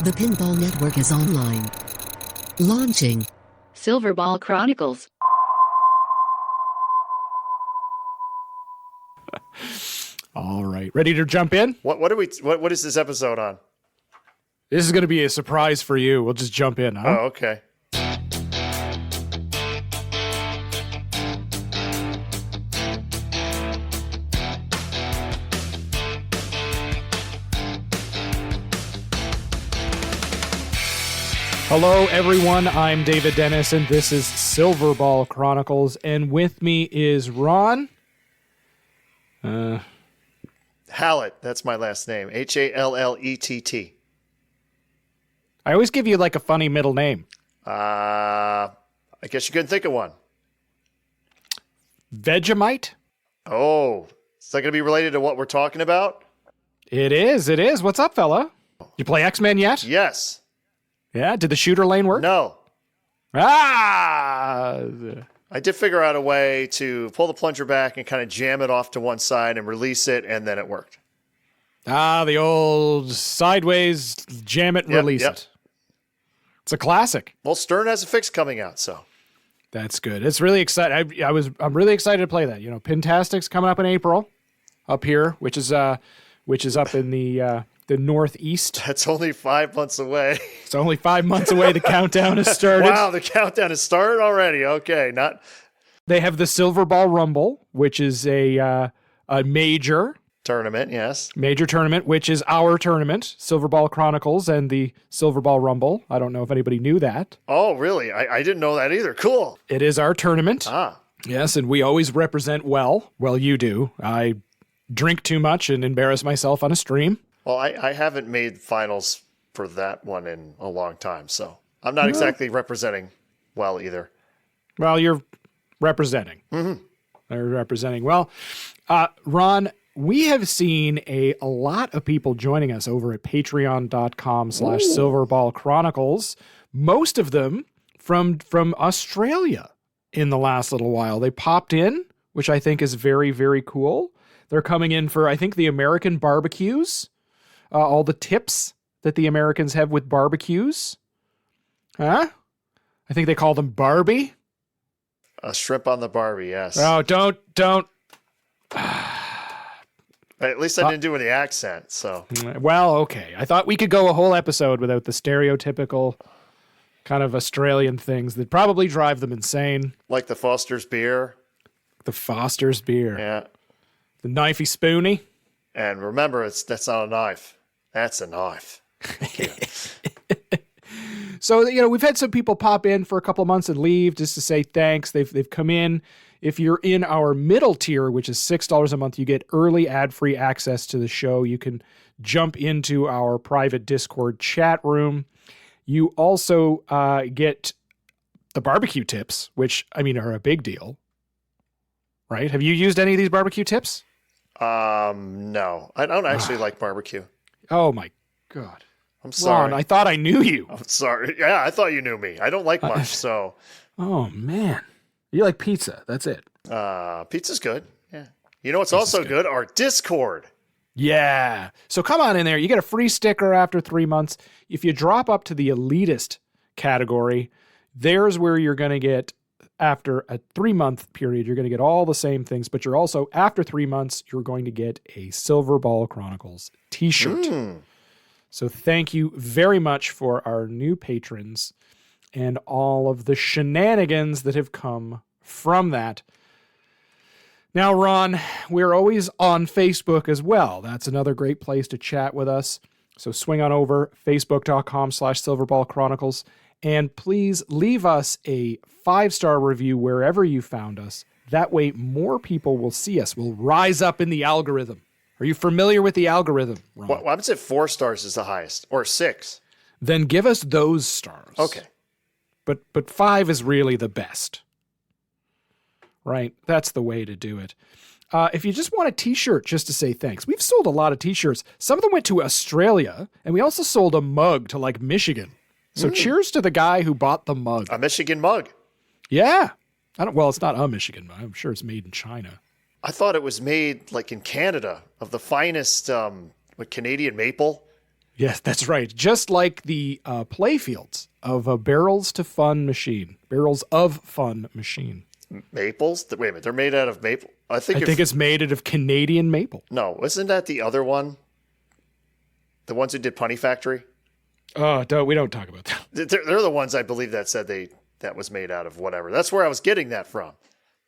The Pinball Network is online. Launching Silverball Chronicles. All right. Ready to jump in? What is this episode on? This is going to be a surprise for you. We'll just jump in, huh? Oh, okay. Hello, everyone. I'm David Dennis, and this is Silverball Chronicles. And with me is Ron. Hallett. That's my last name. Hallett. I always give you like a funny middle name. I guess you couldn't think of one. Vegemite? Oh, is that going to be related to what we're talking about? It is. It is. What's up, fella? You play X-Men yet? Yes. Yeah? Did the shooter lane work? No. Ah! I did figure out a way to pull the plunger back and kind of jam it off to one side and release it, and then it worked. Ah, the old sideways jam it and release it. It's a classic. Well, Stern has a fix coming out, so. That's good. It's really exciting. I'm really excited to play that. You know, Pintastic's coming up in April up here, which is up in the Northeast. That's only 5 months away. It's only 5 months away. The countdown has started. Wow, the countdown has started already. Okay, They have the Silverball Rumble, which is a major tournament, yes. Major tournament, which is our tournament, Silverball Chronicles and the Silverball Rumble. I don't know if anybody knew that. Oh, really? I didn't know that either. Cool. It is our tournament. Ah. Yes, and we always represent well. Well, you do. I drink too much and embarrass myself on a stream. Well, I haven't made finals for that one in a long time, so I'm not exactly representing well either. Well, you're representing. Mm-hmm. They're representing well. Ron, we have seen a lot of people joining us over at patreon.com/Silverball Chronicles. Most of them from Australia in the last little while. They popped in, which I think is very, very cool. They're coming in for, I think, the American barbecues. All the tips that the Americans have with barbecues. Huh? I think they call them Barbie. A shrimp on the Barbie, yes. Oh, don't. At least I didn't do any accent, so. Well, okay. I thought we could go a whole episode without the stereotypical kind of Australian things that probably drive them insane. Like the Foster's beer. The Foster's beer. Yeah. The knifey spoony. And remember, that's not a knife. That's a knife. So, you know, we've had some people pop in for a couple of months and leave just to say thanks. They've come in. If you're in our middle tier, which is $6 a month, you get early ad-free access to the show. You can jump into our private Discord chat room. You also get the barbecue tips, which, I mean, are a big deal. Right? Have you used any of these barbecue tips? No. I don't actually like barbecue. Oh, my God. I'm sorry. Ron, I thought I knew you. I'm sorry. Yeah, I thought you knew me. I don't like much, so. Oh, man. You like pizza. That's it. Pizza's good. Yeah. You know what's also good? Our Discord. Yeah. So come on in there. You get a free sticker after 3 months. If you drop up to the elitist category, there's where you're going to get, after a 3-month period, you're going to get all the same things, but you're also, after 3 months, you're going to get a Silverball Chronicles t-shirt. So thank you very much for our new patrons and all of the shenanigans that have come from that. Now, Ron, we're always on Facebook as well. That's another great place to chat with us. So swing on over, facebook.com/Silverball Chronicles, and please leave us a 5-star review wherever you found us. That way, more people will see us. We'll rise up in the algorithm. Are you familiar with the algorithm, Ron? Well, I would say 4 stars is the highest, or 6. Then give us those stars. Okay. But 5 is really the best. Right? That's the way to do it. If you just want a t-shirt just to say thanks, we've sold a lot of t-shirts. Some of them went to Australia, and we also sold a mug to like Michigan. So cheers to the guy who bought the mug. A Michigan mug. Yeah. Well, it's not a Michigan mug. I'm sure it's made in China. I thought it was made like in Canada of the finest Canadian maple. Yes, that's right. Just like the playfields of a Barrels of Fun machine. Maples? Wait a minute, they're made out of maple? I think it's made out of Canadian maple. No, isn't that the other one? The ones who did Punny Factory? Oh, we don't talk about that. They're the ones I believe that said that was made out of whatever. That's where I was getting that from.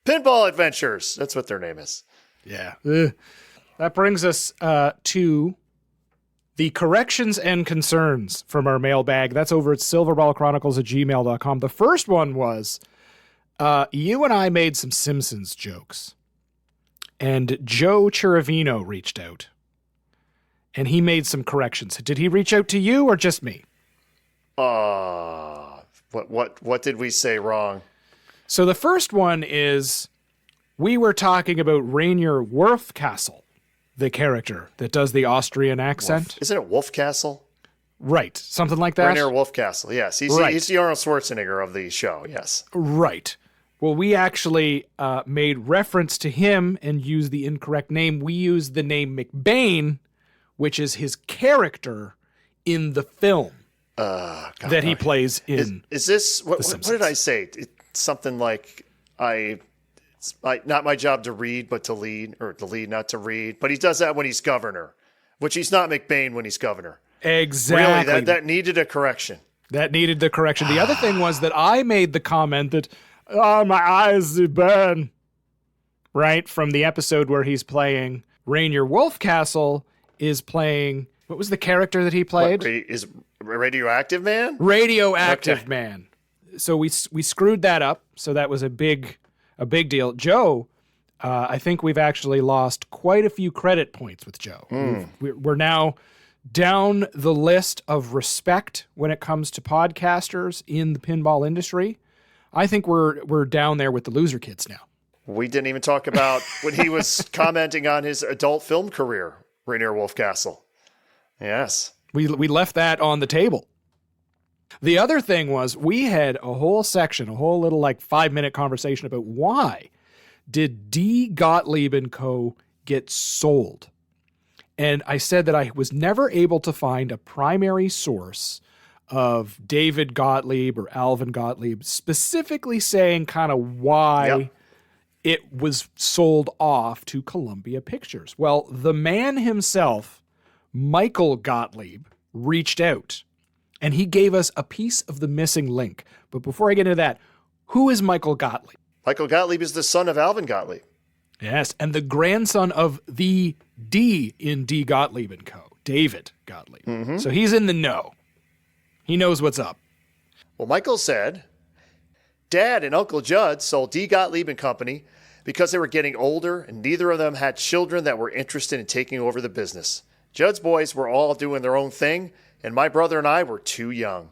Pinball Adventures. That's what their name is. Yeah. That brings us to the corrections and concerns from our mailbag. That's over at silverballchronicles@gmail.com. The first one was, you and I made some Simpsons jokes. And Joe Chiravino reached out. And he made some corrections. Did he reach out to you or just me? What did we say wrong? So the first one is, we were talking about Rainier Wolfcastle, the character that does the Austrian accent. Isn't it Wolfcastle? Right. Something like that? Rainier Wolfcastle, yes. He's the Arnold Schwarzenegger of the show, yes. Right. Well, we actually made reference to him and used the incorrect name. We used the name McBain, which is his character in the film that he plays in. Is this, what did I say? It's something like, it's not my job to read, but to lead, or to lead, not to read. But he does that when he's governor, which he's not McBain when he's governor. Exactly. Really, that needed a correction. That needed the correction. The other thing was that I made the comment that, oh, my eyes burn, right? From the episode where he's playing Rainier Wolfcastle is playing, what was the character that he played? Is Radioactive Man? Radioactive Man. So we screwed that up. So that was a big deal. Joe, I think we've actually lost quite a few credit points with Joe. We're now down the list of respect when it comes to podcasters in the pinball industry. I think we're down there with the loser kids now. We didn't even talk about when he was commenting on his adult film career, Rainier Wolfcastle. Yes. We left that on the table. The other thing was, we had a whole little 5-minute conversation about why did D. Gottlieb & Co. get sold? And I said that I was never able to find a primary source of David Gottlieb or Alvin Gottlieb specifically saying kind of why it was sold off to Columbia Pictures. Well, the man himself, Michael Gottlieb, reached out and he gave us a piece of the missing link. But before I get into that, who is Michael Gottlieb? Michael Gottlieb is the son of Alvin Gottlieb. Yes, and the grandson of the D in D. Gottlieb & Co., David Gottlieb. Mm-hmm. So he's in the know. He knows what's up. Well, Michael said, Dad and Uncle Judd sold D. Gottlieb & Company because they were getting older and neither of them had children that were interested in taking over the business. Judd's boys were all doing their own thing, and my brother and I were too young.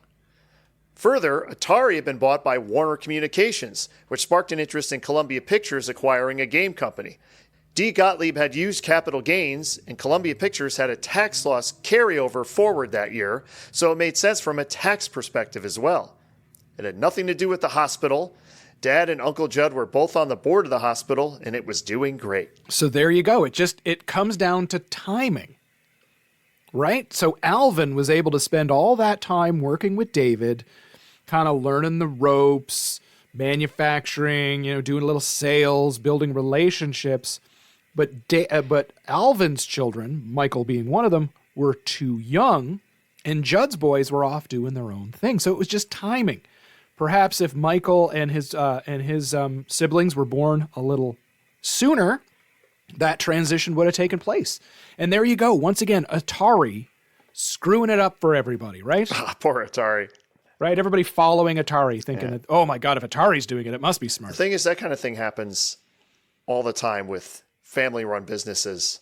Further, Atari had been bought by Warner Communications, which sparked an interest in Columbia Pictures acquiring a game company. D. Gottlieb had used capital gains, and Columbia Pictures had a tax loss carryover forward that year, so it made sense from a tax perspective as well. It had nothing to do with the hospital. Dad and Uncle Judd were both on the board of the hospital, and it was doing great. So there you go. It comes down to timing. Right? So Alvin was able to spend all that time working with David, kind of learning the ropes, manufacturing, doing a little sales, building relationships. But Alvin's children, Michael being one of them, were too young, and Judd's boys were off doing their own thing. So it was just timing. Perhaps if Michael and his siblings were born a little sooner, that transition would have taken place. And there you go. Once again, Atari screwing it up for everybody, right? Poor Atari. Right? Everybody following Atari, thinking that, oh my God, if Atari's doing it, it must be smart. The thing is, that kind of thing happens all the time with family-run businesses.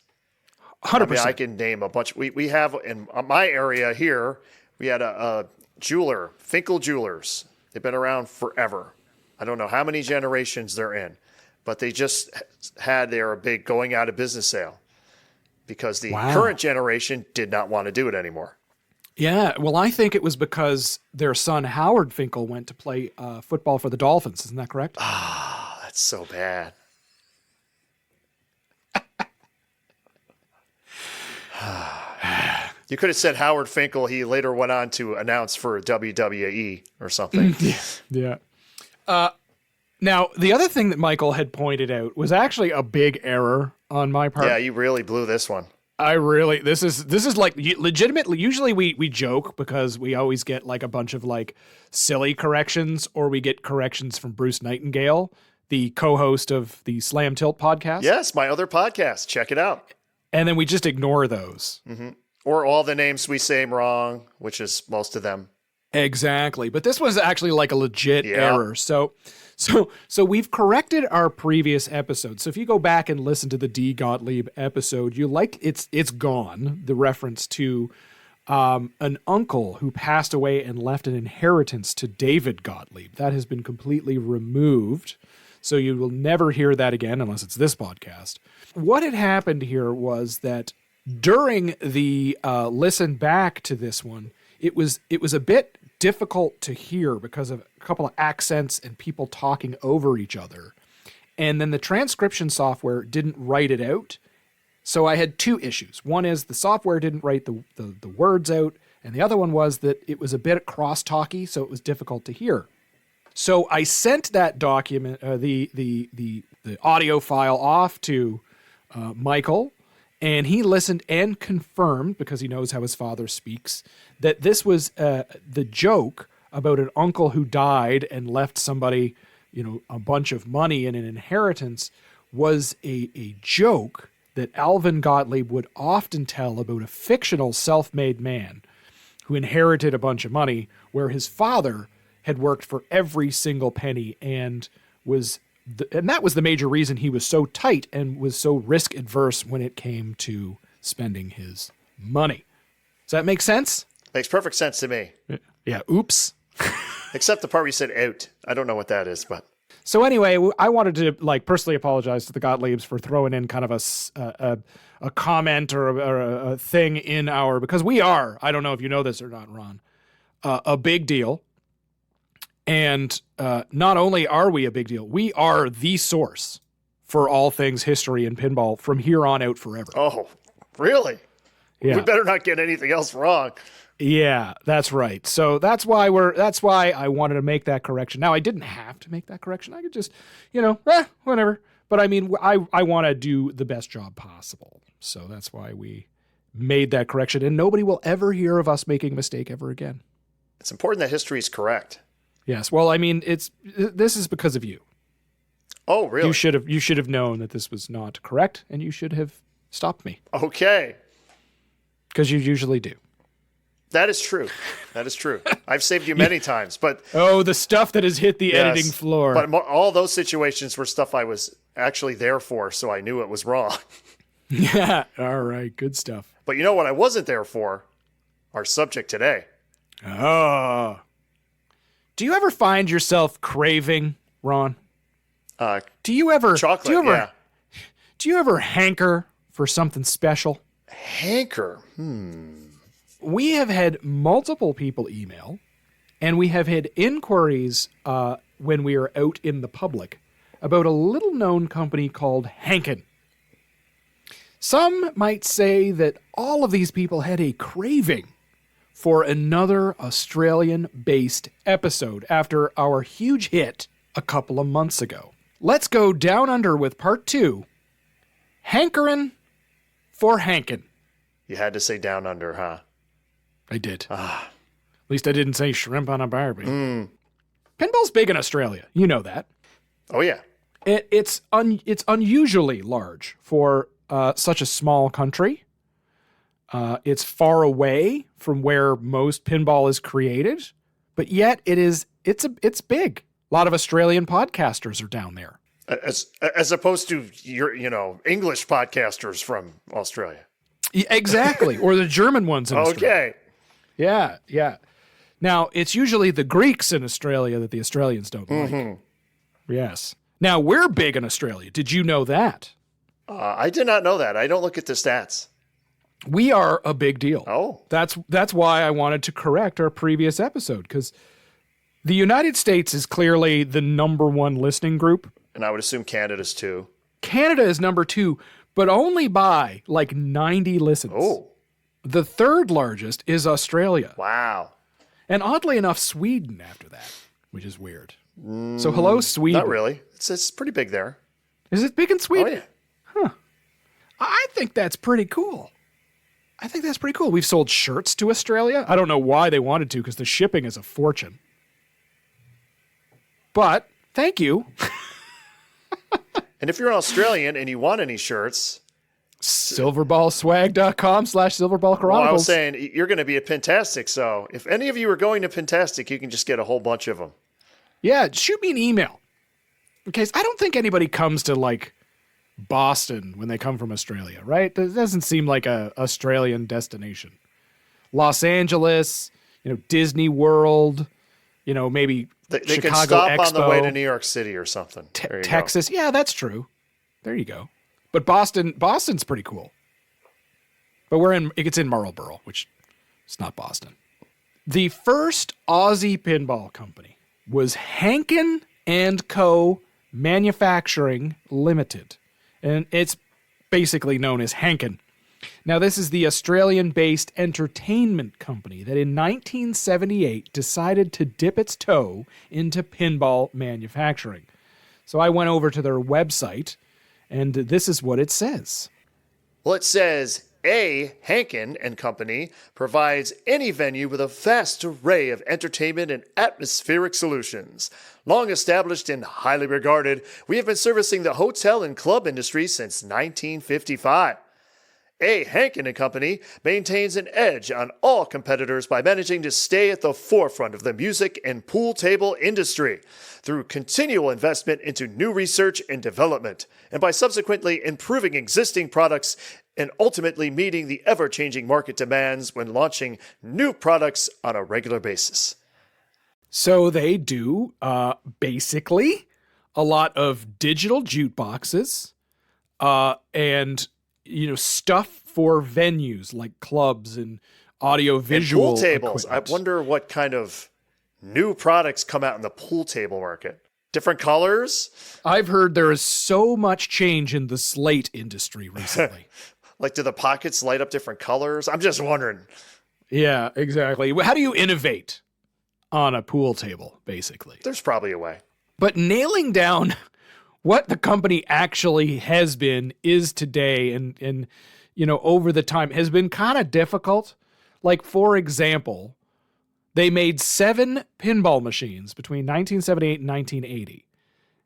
100%. I mean, I can name a bunch. We have, in my area here, we had a jeweler, Finkel Jewelers. They've been around forever. I don't know how many generations they're in, but they just had their big going out of business sale because the current generation did not want to do it anymore. Yeah, well, I think it was because their son, Howard Finkel, went to play football for the Dolphins. Isn't that correct? Ah, that's so bad. You could have said Howard Finkel. He later went on to announce for WWE or something. Yeah. Now, the other thing that Michael had pointed out was actually a big error on my part. Yeah, you really blew this one. This is like legitimately, usually we joke because we always get like a bunch of like silly corrections, or we get corrections from Bruce Nightingale, the co-host of the Slam Tilt podcast. Yes, my other podcast. Check it out. And then we just ignore those. Mm-hmm. Or all the names we say wrong, which is most of them. Exactly. But this was actually like a legit error. So we've corrected our previous episode. So if you go back and listen to the D. Gottlieb episode, it's gone. The reference to an uncle who passed away and left an inheritance to David Gottlieb. That has been completely removed. So you will never hear that again unless it's this podcast. What had happened here was that during the listen back to this one, it was a bit difficult to hear because of a couple of accents and people talking over each other. And then the transcription software didn't write it out. So I had two issues. One is the software didn't write the words out, and the other one was that it was a bit cross-talky, so it was difficult to hear. So I sent that document, the audio file off to Michael, and he listened and confirmed, because he knows how his father speaks, that this was the joke about an uncle who died and left somebody, a bunch of money and an inheritance was a joke that Alvin Gottlieb would often tell about a fictional self-made man who inherited a bunch of money, where his father had worked for every single penny and that was the major reason he was so tight and was so risk adverse when it came to spending his money. Does that make sense? Makes perfect sense to me. Yeah. Oops. Except the part where you said out. I don't know what that is, but. So anyway, I wanted to personally apologize to the Gottliebs for throwing in kind of a comment or a thing in because we are, I don't know if you know this or not, Ron, a big deal. And not only are we a big deal, we are the source for all things history and pinball from here on out forever. Oh, really? Yeah. We better not get anything else wrong. Yeah, that's right. So that's why I wanted to make that correction. Now, I didn't have to make that correction. I could just, whatever. But I mean, I want to do the best job possible. So that's why we made that correction. And nobody will ever hear of us making a mistake ever again. It's important that history is correct. Yes. Well, I mean, this is because of you. Oh, really? You should have known that this was not correct, and you should have stopped me. Okay. Because you usually do. That is true. I've saved you many times, but the stuff that has hit the editing floor. But all those situations were stuff I was actually there for, so I knew it was wrong. Yeah. All right. Good stuff. But you know what I wasn't there for? Our subject today. Oh. Do you ever find yourself craving, Ron? Do you ever chocolate? Do you ever hanker for something special? Hanker? We have had multiple people email, and we have had inquiries when we are out in the public about a little-known company called Hankin. Some might say that all of these people had a craving for another Australian-based episode after our huge hit a couple of months ago. Let's go down under with part 2, Hankerin for Hankin. You had to say down under, huh? I did. At least I didn't say shrimp on a barbie. Pinball's big in Australia. You know that. Oh, yeah. It's unusually large for such a small country. It's far away from where most pinball is created, but yet it's big. A lot of Australian podcasters are down there. As opposed to your English podcasters from Australia. Exactly. Or the German ones in Australia. Okay. Yeah. Now, it's usually the Greeks in Australia that the Australians don't like. Yes. Now, we're big in Australia. Did you know that? I did not know that. I don't look at the stats. We are a big deal. Oh. That's why I wanted to correct our previous episode, because the United States is clearly the number one listening group. And I would assume Canada's too. Canada is number 2, but only by like 90 listens. Oh. The third largest is Australia. Wow. And oddly enough, Sweden after that, which is weird. So hello, Sweden. Not really. It's pretty big there. Is it big in Sweden? Oh, yeah. I think that's pretty cool. We've sold shirts to Australia. I don't know why they wanted to, because the shipping is a fortune. But thank you. And if you're an Australian and you want any shirts, silverballswag.com/silverball chronicles. well, I was saying you're going to be at Pintastic. So if any of you are going to Pintastic, you can just get a whole bunch of them. Yeah, shoot me an email. In case I don't think anybody comes to like Boston when they come from Australia, right? That doesn't seem like a Australian destination. Los Angeles, Disney World, maybe They Chicago can stop Expo, on the way to New York City or something. There you Texas. go. Yeah, that's true. There you go. But Boston's pretty cool. But it's in Marlborough, which is not Boston. The first Aussie pinball company was Hankin and Co. Manufacturing Limited. And it's basically known as Hankin. Now, this is the Australian-based entertainment company that in 1978 decided to dip its toe into pinball manufacturing. So I went over to their website, and this is what it says. Well, it says, Hankin and Company provides any venue with a vast array of entertainment and atmospheric solutions. Long established and highly regarded, we have been servicing the hotel and club industry since 1955. Hankin and Company maintains an edge on all competitors by managing to stay at the forefront of the music and pool table industry through continual investment into new research and development, and by subsequently improving existing products and ultimately meeting the ever-changing market demands when launching new products on a regular basis. So they do basically a lot of digital jukeboxes and stuff for venues like clubs and audio visual and pool tables. equipment. I wonder what kind of new products come out in the pool table market. Different colors? I've heard there is so much change in the slate industry recently. Like, do the pockets light up different colors? I'm just wondering. Yeah, exactly. How do you innovate on a pool table, basically? There's probably a way. But nailing down what the company actually has been, is today, and over the time has been kind of difficult. Like, for example, they made 7 pinball machines between 1978 and 1980.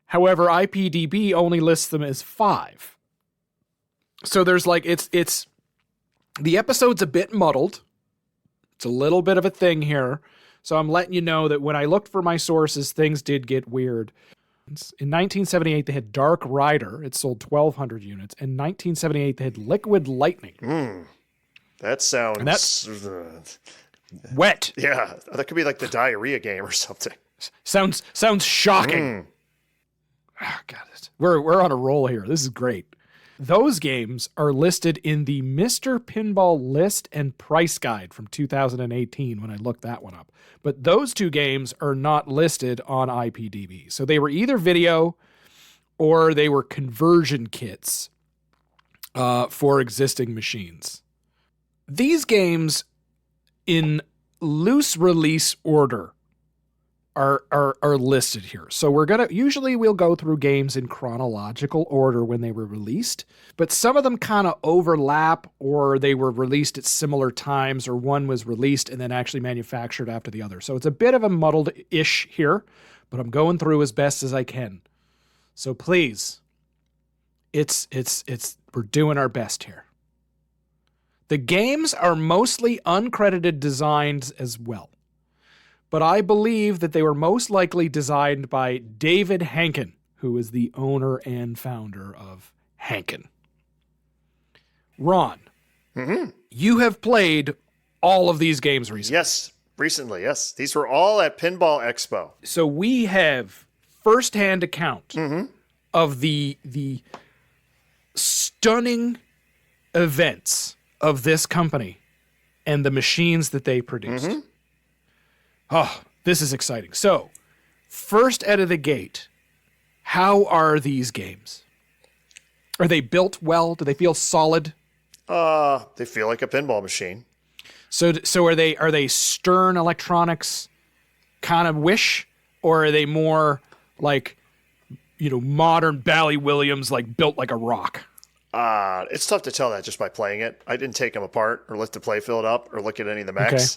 However, IPDB only lists them as 5. So there's it's the episode's a bit muddled. It's a little bit of a thing here. So I'm letting you know that when I looked for my sources, things did get weird. In 1978, they had Dark Rider. It sold 1,200 units. In 1978, they had Liquid Lightning. That sounds... And that's wet. Yeah, that could be like the diarrhea game or something. Sounds shocking. Oh, God, we're on a roll here. This is great. Those games are listed in the Mr. Pinball list and price guide from 2018 when I looked that one up. But those 2 games are not listed on IPDB. So they were either video or they were conversion kits for existing machines. These games, in loose release order, are listed here. So we'll go through games in chronological order when they were released, but some of them kind of overlap, or they were released at similar times, or one was released and then actually manufactured after the other. So it's a bit of a muddled-ish here, but I'm going through as best as I can. So please, we're doing our best here. The games are mostly uncredited designs as well, but I believe that they were most likely designed by David Hankin, who is the owner and founder of Hankin. Ron, you have played all of these games recently. Yes, recently, yes. These were all at Pinball Expo. So we have firsthand account of the stunning events of this company and the machines that they produced. Oh, this is exciting. So, first out of the gate, how are these games? Are they built well? Do they feel solid? They feel like a pinball machine. So are they Stern Electronics kind of wish, or are they more like, modern Bally Williams, like built like a rock? It's tough to tell that just by playing it. I didn't take them apart or lift the playfield up or look at any of the mechs. Okay.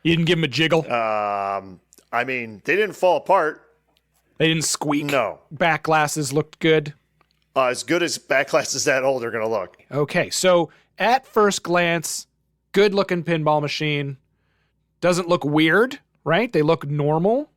You didn't give them a jiggle? I mean, they didn't fall apart. They didn't squeak? No. Back glasses looked good? As good as back glasses that old are going to look. Okay, so at first glance, good-looking pinball machine. Doesn't look weird, right? They look normal.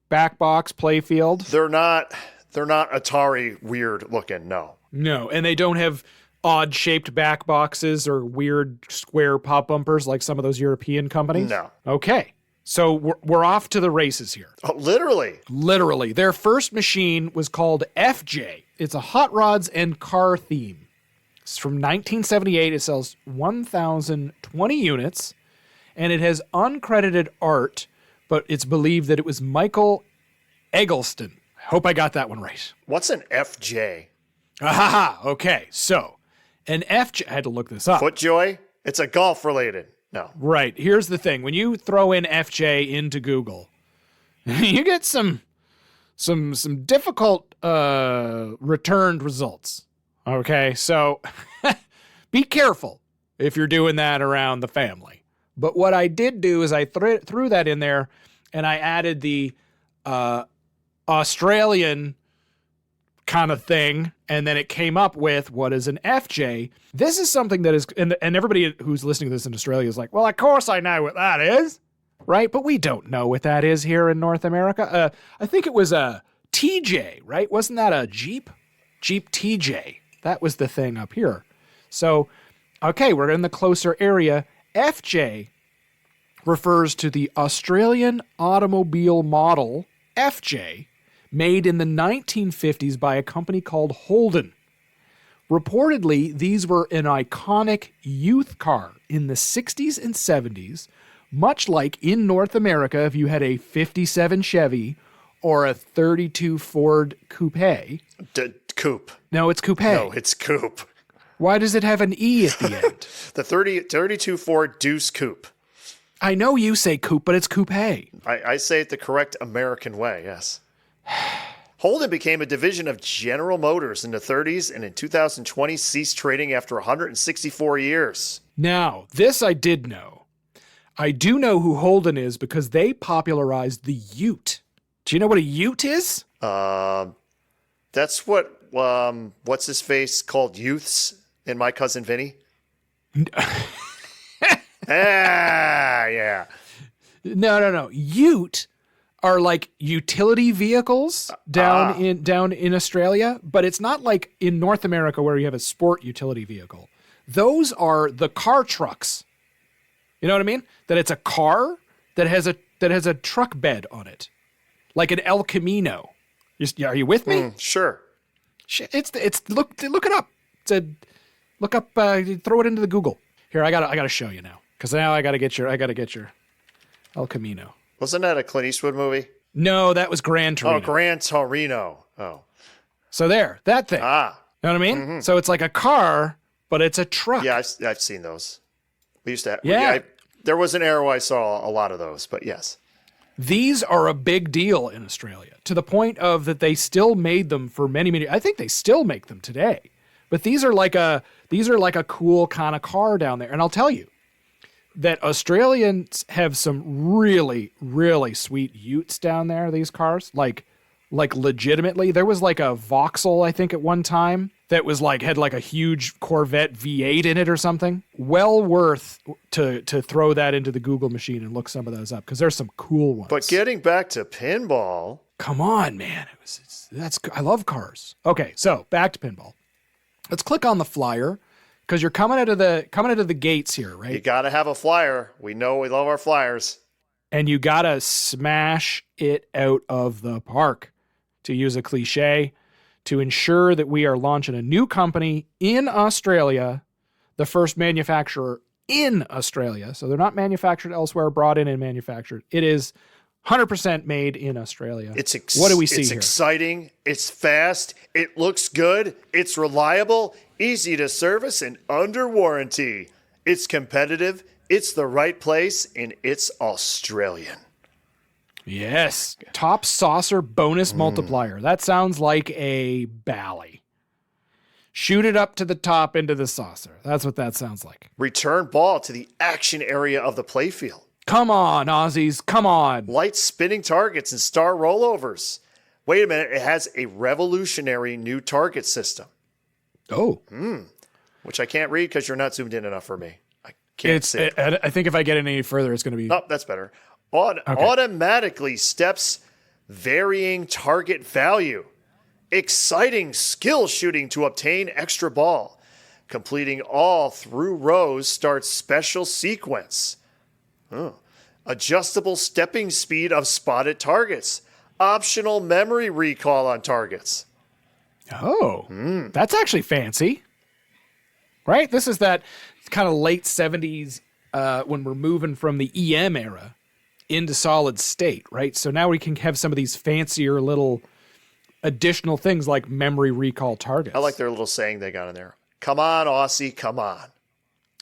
Back box, playfield. They're not Atari weird looking, no. No, and they don't have odd-shaped back boxes or weird square pop bumpers like some of those European companies? No. Okay, so we're off to the races here. Oh, literally? Literally. Their first machine was called FJ. It's a hot rods and car theme. It's from 1978. It sells 1,020 units, and it has uncredited art, but it's believed that it was Michael Eggleston. I hope I got that one right. What's an FJ? Aha, okay. So, an FJ, I had to look this up. Footjoy? It's a golf related. No. Right. Here's the thing. When you throw in FJ into Google, you get some difficult returned results. Okay? So, be careful if you're doing that around the family. But what I did do is I threw that in there, and I added the Australian kind of thing, and then it came up with what is an FJ. This is something that is, and everybody who's listening to this in Australia is like, well, of course I know what that is, right? But we don't know what that is here in North America. I think it was a TJ, right? Wasn't that a Jeep? Jeep TJ. That was the thing up here. So, okay, we're in the closer area. FJ refers to the Australian automobile model FJ, made in the 1950s by a company called Holden. Reportedly, these were an iconic youth car in the 60s and 70s, much like in North America if you had a 57 Chevy or a 32 Ford Coupe. Coupe. No, it's Coupe. No, it's Coupe. Why does it have an E at the end? The 32 Ford Deuce Coupe. I know you say coupe, but it's coupe. I say it the correct American way, yes. Holden became a division of General Motors in the 30s and in 2020 ceased trading after 164 years. Now, this I did know. I do know who Holden is because they popularized the Ute. Do you know what a Ute is? That's what, what's his face called youths in My Cousin Vinny? Yeah. No. Ute are like utility vehicles down in Australia, but it's not like in North America where you have a sport utility vehicle. Those are the car trucks. You know what I mean? That it's a car that has a truck bed on it, like an El Camino. Are you with me? Sure. It's look it up. Look up. Throw it into the Google. Here, I gotta show you now, because now I gotta get your El Camino. Wasn't that a Clint Eastwood movie? No, that was Gran Torino. Oh, Gran Torino. Oh. So there, that thing. Know what I mean? Mm-hmm. So it's like a car, but it's a truck. Yeah, I've seen those. We used to. Yeah. There was an era where I saw a lot of those, but yes. These are a big deal in Australia, to the point of that they still made them for many. I think they still make them today. But these are like a cool kind of car down there. And I'll tell you that Australians have some really, really sweet utes down there, these cars. Like legitimately. There was like a Vauxhall, I think, at one time that was had like a huge Corvette V8 in it or something. Well worth to throw that into the Google machine and look some of those up, because there's some cool ones. But getting back to pinball. Come on, man. I love cars. Okay, so back to pinball. Let's click on the flyer, because you're coming out of the gates here, right? You got to have a flyer. We know we love our flyers. And you got to smash it out of the park, to use a cliche, to ensure that we are launching a new company in Australia, the first manufacturer in Australia. So they're not manufactured elsewhere, brought in and manufactured. It is 100% made in Australia. What do we see here? It's exciting. It's fast. It looks good. It's reliable, easy to service, and under warranty. It's competitive, it's the right place, and it's Australian. Yes. Top saucer bonus multiplier. That sounds like a bally. Shoot it up to the top into the saucer. That's what that sounds like. Return ball to the action area of the playfield. Come on, Aussies. Come on. Light spinning targets and star rollovers. Wait a minute. It has a revolutionary new target system. Oh. Which I can't read because you're not zoomed in enough for me. I can't see it. I think if I get any further, it's going to be... Oh, that's better. Automatically steps varying target value. Exciting skill shooting to obtain extra ball. Completing all through rows starts special sequence. Adjustable stepping speed of spotted targets. Optional memory recall on targets. Oh, that's actually fancy. Right? This is that kind of late 70s when we're moving from the EM era into solid state, right? So now we can have some of these fancier little additional things like memory recall targets. I like their little saying they got in there. Come on, Aussie, come on.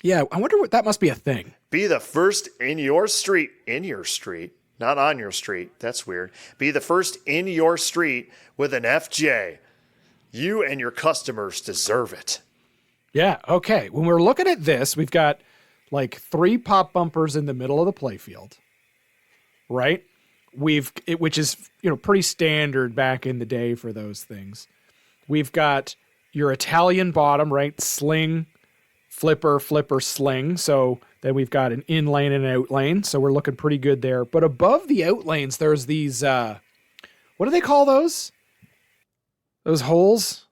Yeah, I wonder what that must be a thing. Be the first in your street, not on your street. That's weird. Be the first in your street with an FJ. You and your customers deserve it. Yeah, okay. When we're looking at this, we've got like 3 pop bumpers in the middle of the playfield, right? Which is, pretty standard back in the day for those things. We've got your Italian bottom, right? Sling, flipper, sling. So then we've got an in lane and an out lane. So we're looking pretty good there. But above the out lanes, there's these, what do they call those? Those holes?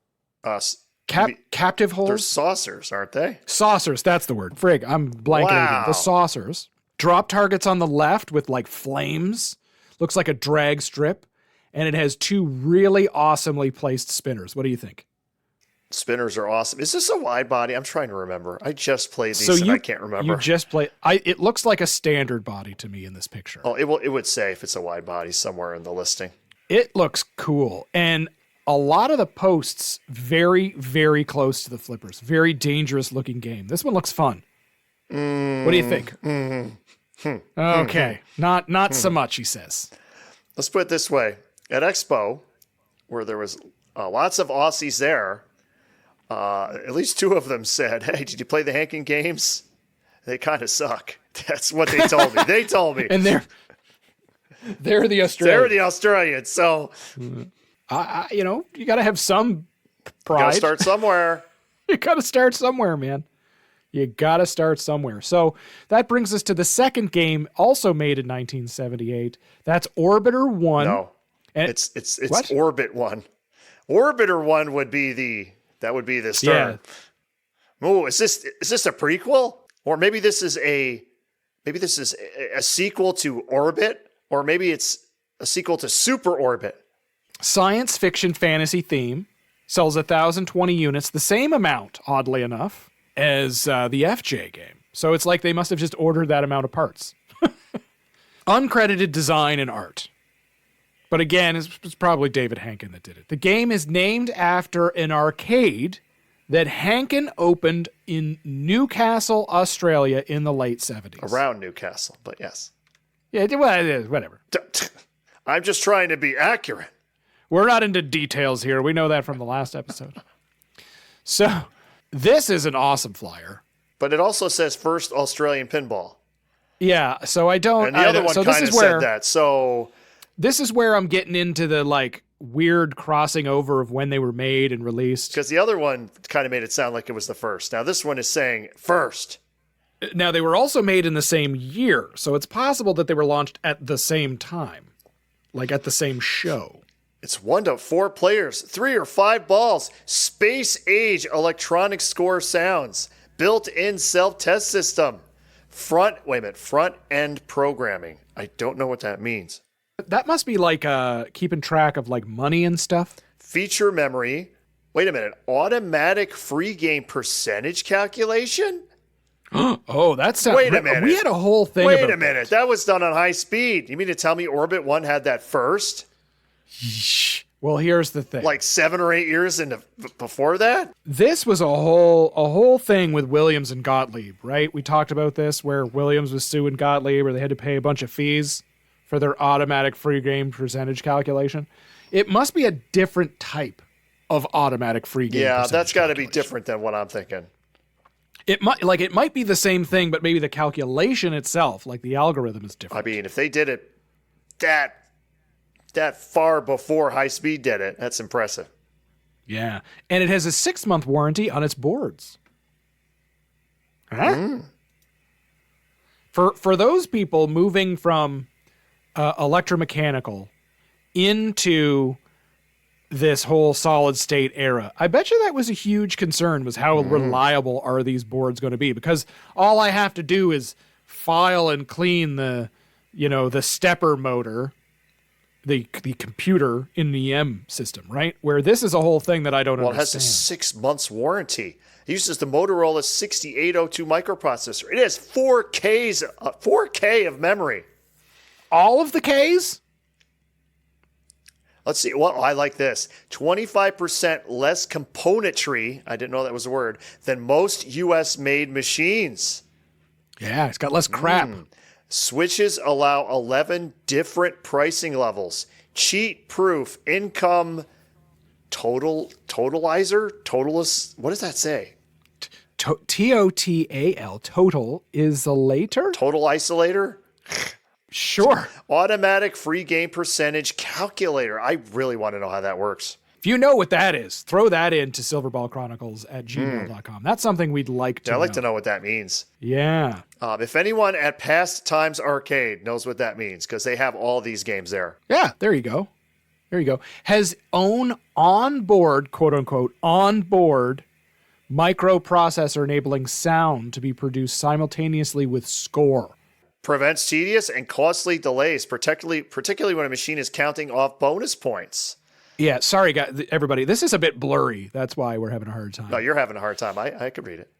Captive holes? They're saucers, aren't they? Saucers, that's the word. Frig, I'm blanking again. The saucers. Drop targets on the left with like flames. Looks like a drag strip. And it has 2 really awesomely placed spinners. What do you think? Spinners are awesome. Is this a wide body? I'm trying to remember. I just played these and I can't remember. You just played. It looks like a standard body to me in this picture. Oh, it would say if it's a wide body somewhere in the listing. It looks cool. And a lot of the posts very, very close to the flippers. Very dangerous looking game. This one looks fun. What do you think? Okay. Not so much, he says. Let's put it this way. At Expo, where there was lots of Aussies there, at least 2 of them said, hey, did you play the Hankin games? They kind of suck. That's what they told me. They told me. And they're the Australians. They're the Australians. So, you got to have some pride. You got to start somewhere. You got to start somewhere, man. You got to start somewhere. So that brings us to the second game, also made in 1978. That's Orbiter 1. No, and it's Orbit 1. Orbiter 1 would be the start. Yeah. Oh, is this a prequel? Or maybe this is a sequel to Orbit, or maybe it's a sequel to Super Orbit. Science fiction fantasy theme, sells 1,020 units, the same amount, oddly enough, as the FJ game. So it's like they must have just ordered that amount of parts. Uncredited design and art. But again, it's probably David Hankin that did it. The game is named after an arcade that Hankin opened in Newcastle, Australia in the late 70s. Around Newcastle, but yes. Yeah, whatever. I'm just trying to be accurate. We're not into details here. We know that from the last episode. So, this is an awesome flyer. But it also says first Australian pinball. Yeah, so I don't... And the other one kind of said that, so... This is where I'm getting into the, weird crossing over of when they were made and released. Because the other one kind of made it sound like it was the first. Now, this one is saying first. Now, they were also made in the same year, so it's possible that they were launched at the same time. At the same show. It's 1 to 4 players, 3 or 5 balls, space-age electronic score sounds, built-in self-test system, front-end programming. I don't know what that means. That must be keeping track of money and stuff. Feature memory. Wait a minute. Automatic free game percentage calculation? Oh, that sounds... Wait a minute. We had a whole thing Wait a minute. That was done on high speed. You mean to tell me Orbit 1 had that first? Well, here's the thing. Like 7 or 8 years before that? This was a whole thing with Williams and Gottlieb, right? We talked about this where Williams was suing Gottlieb where they had to pay a bunch of fees for their automatic free game percentage calculation. It must be a different type of automatic free game. Yeah, that's got to be different than what I'm thinking. It might be the same thing, but maybe the calculation itself, like the algorithm, is different. I mean, if they did it that far before High Speed did it, that's impressive. Yeah, and it has a 6-month warranty on its boards. Huh? For those people moving from electromechanical into this whole solid state era, I bet you that was a huge concern, was how reliable are these boards going to be? Because all I have to do is file and clean the stepper motor, the computer in the M system, right? Where this is a whole thing that I don't understand. Well, it has a 6 months warranty. It uses the Motorola 6802 microprocessor. It has 4K of memory. All of the Ks? Let's see. Well, I like this. 25% less componentry, I didn't know that was a word, than most US-made machines. Yeah, it's got less crap. Switches allow 11 different pricing levels. Cheat-proof income totalizer? What does that say? TOTAL. Total isolator? Total isolator? Sure. Automatic free game percentage calculator. I really want to know how that works. If you know what that is, throw that into silverballchronicles@gmail.com. That's something we'd like to know. I'd like to know what that means. Yeah. If anyone at Past Times Arcade knows what that means, because they have all these games there. Yeah, there you go. There you go. Has own onboard, quote unquote, onboard microprocessor enabling sound to be produced simultaneously with score. Prevents tedious and costly delays, particularly when a machine is counting off bonus points. Yeah, sorry, guys, everybody. This is a bit blurry. That's why we're having a hard time. No, you're having a hard time. I could read it.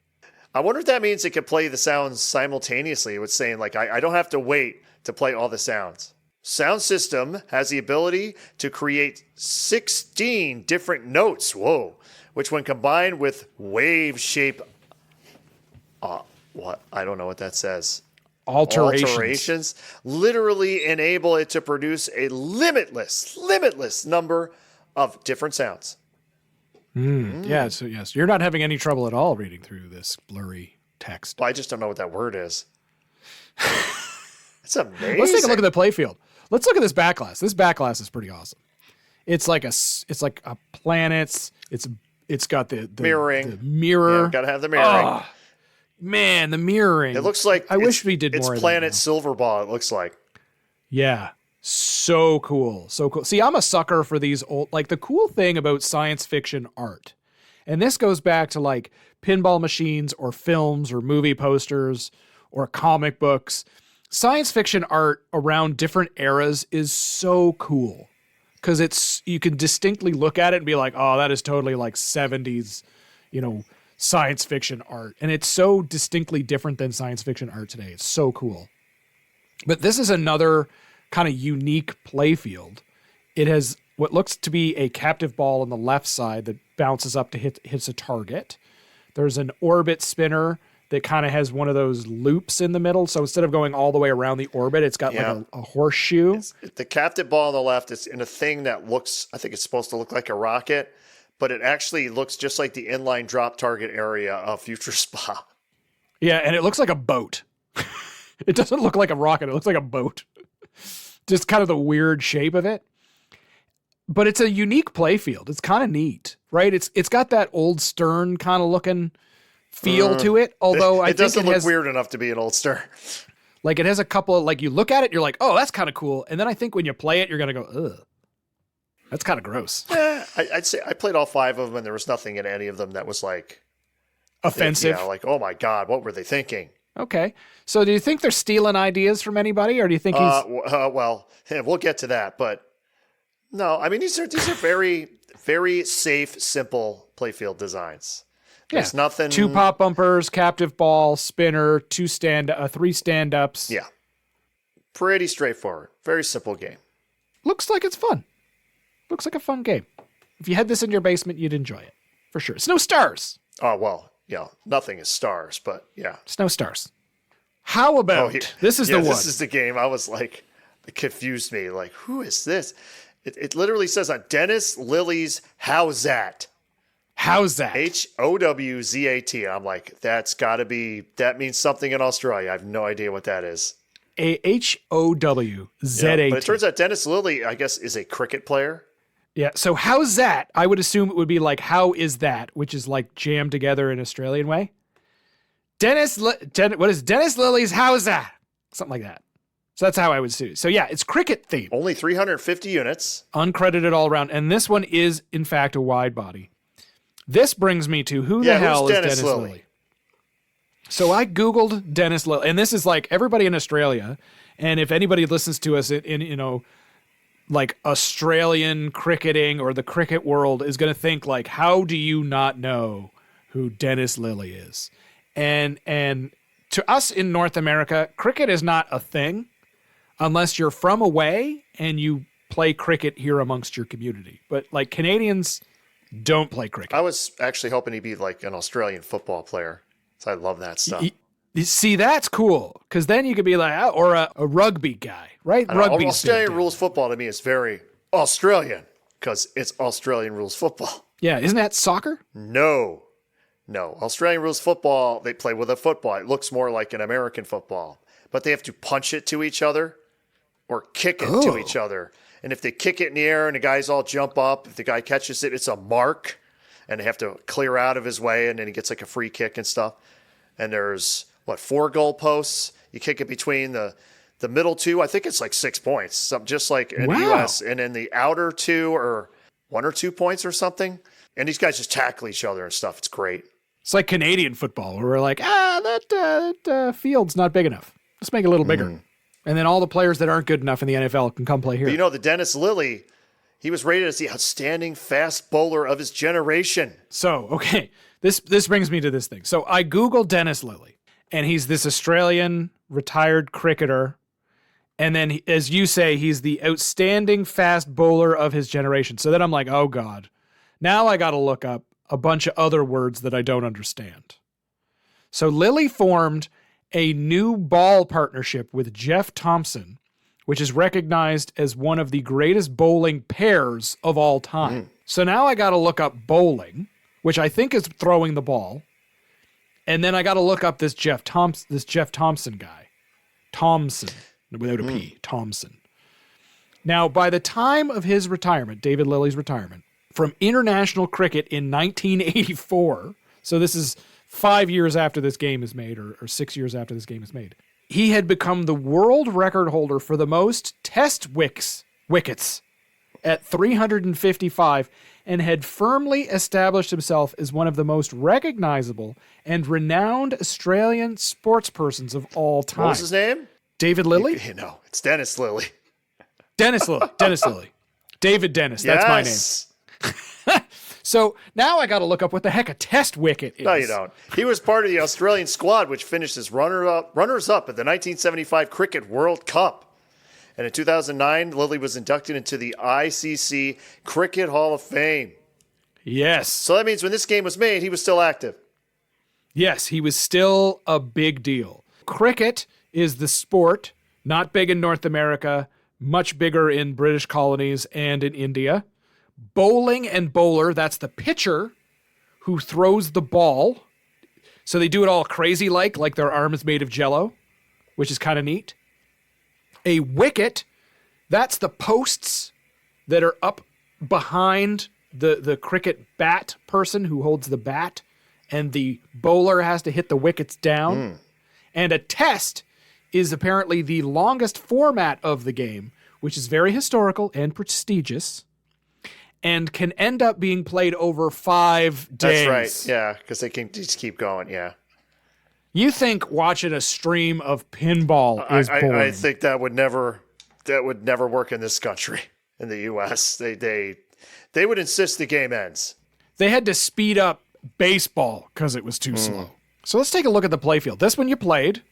I wonder if that means it could play the sounds simultaneously. It was saying, like, I don't have to wait to play all the sounds. Sound system has the ability to create 16 different notes. Whoa. Which, when combined with wave shape, what? I don't know what that says. Alterations literally enable it to produce a limitless number of different sounds. Yeah, so yes, you're not having any trouble at all reading through this blurry text. Well, I just don't know what that word is. It's amazing. Let's take a look at the playfield. Let's look at this backglass. This backglass is pretty awesome. It's like a planet. It's got the mirroring. The mirror. Yeah, gotta have the mirroring. Oh, man, the mirroring. It looks like I wish we did more. It's Planet Silverball. It looks like. Yeah, so cool, so cool. See, I'm a sucker for these old. Like the cool thing about science fiction art, and this goes back to like pinball machines or films or movie posters or comic books. Science fiction art around different eras is so cool because you can distinctly look at it and be like, oh, that is totally like 70s, science fiction art. And it's so distinctly different than science fiction art today. It's so cool. But this is another kind of unique playfield. It has what looks to be a captive ball on the left side that bounces up to hits a target. There's an orbit spinner that kind of has one of those loops in the middle. So instead of going all the way around the orbit, it's got like a horseshoe. The captive ball on the left is in a thing that looks, I think it's supposed to look like a rocket, but it actually looks just like the inline drop target area of Future Spa. Yeah, and it looks like a boat. It doesn't look like a rocket. It looks like a boat. Just kind of the weird shape of it. But it's a unique playfield. It's kind of neat, right? It's got that old Stern kind of looking feel to it. Although I think it doesn't look weird enough to be an old Stern. Like it has a couple of, like you look at it, you're like, oh, that's kind of cool. And then I think when you play it, you're going to go, ugh. That's kind of gross. I'd say I played all 5 of them, and there was nothing in any of them that was like offensive. Yeah, like, oh my God, what were they thinking? Okay. So do you think they're stealing ideas from anybody, or do you think well, we'll get to that, but no, I mean, these are very, very safe, simple playfield designs. There's nothing. 2 pop bumpers, captive ball, spinner, 3 stand-ups. Yeah. Pretty straightforward. Very simple game. Looks like it's fun. Looks like a fun game. If you had this in your basement, you'd enjoy it. For sure. It's no stars. Oh, well, yeah, nothing is stars, but yeah. It's no stars. How about, this is the one. This is the game. I was like, it confused me. Like, who is this? It literally says on Dennis Lilly's How's That? How's that? Howzat. I'm like, that means something in Australia. I have no idea what that is. Howzat. Yeah, but it turns out Dennis Lilly, I guess, is a cricket player. Yeah. So how's that? I would assume it would be like, how is that? Which is like jammed together in Australian way. What is Dennis Lilly's How's That? Something like that. So that's how I would see it. So yeah, it's cricket themed. Only 350 units. Uncredited all around. And this one is, in fact, a wide body. This brings me to who the hell is Dennis Lilly? So I Googled Dennis Lilly. And this is like everybody in Australia. And if anybody listens to us in like Australian cricketing or the cricket world is going to think like, how do you not know who Dennis Lilly is? And to us in North America, cricket is not a thing unless you're from away and you play cricket here amongst your community. But like Canadians don't play cricket. I was actually hoping he'd be like an Australian football player. So I love that stuff. You see, that's cool. Because then you could be like, or a rugby guy, right? Rugby. Australian rules football to me is very Australian because it's Australian rules football. Yeah. Isn't that soccer? No. Australian rules football, they play with a football. It looks more like an American football. But they have to punch it to each other or kick it to each other. And if they kick it in the air and the guys all jump up, if the guy catches it, it's a mark. And they have to clear out of his way, and then he gets like a free kick and stuff. And there's, 4 goal posts? You kick it between the middle two. I think it's like 6 points, just like in the U.S. And then the outer 2 or 1 or 2 points or something. And these guys just tackle each other and stuff. It's great. It's like Canadian football where we're like, that field's not big enough. Let's make it a little bigger. And then all the players that aren't good enough in the NFL can come play here. But the Dennis Lilly, he was rated as the outstanding fast bowler of his generation. So, okay, this brings me to this thing. So I Googled Dennis Lilly, and he's this Australian retired cricketer. And then, as you say, he's the outstanding fast bowler of his generation. So then I'm like, oh, God. Now I got to look up a bunch of other words that I don't understand. So Lilly formed a new ball partnership with Jeff Thompson, which is recognized as one of the greatest bowling pairs of all time. So now I got to look up bowling, which I think is throwing the ball. And then I got to look up this Jeff Thompson guy. Thompson, without a P, Thompson. Now, by the time of his retirement, David Lilly's retirement, from international cricket in 1984, so this is 5 years after this game is made, or 6 years after this game is made, he had become the world record holder for the most test wickets at 355 and had firmly established himself as one of the most recognizable and renowned Australian sportspersons of all time. What was his name? David Lilly? It's Dennis Lilly. Dennis Lilly. David Dennis. That's my name. So now I got to look up what the heck a test wicket is. No, you don't. He was part of the Australian squad, which finished as runners-up at the 1975 Cricket World Cup. And in 2009, Lilly was inducted into the ICC Cricket Hall of Fame. Yes. So that means when this game was made, he was still active. Yes, he was still a big deal. Cricket is the sport, not big in North America, much bigger in British colonies and in India. Bowling and bowler, that's the pitcher who throws the ball. So they do it all crazy like their arm is made of jello, which is kind of neat. A wicket, that's the posts that are up behind the cricket bat person who holds the bat, and the bowler has to hit the wickets down. And a test is apparently the longest format of the game, which is very historical and prestigious, and can end up being played over 5 days. That's right, yeah, because they can just keep going, yeah. You think watching a stream of pinball is boring? I think that would never work in this country, in the U.S. They would insist the game ends. They had to speed up baseball because it was too slow. So let's take a look at the playfield. This one you played.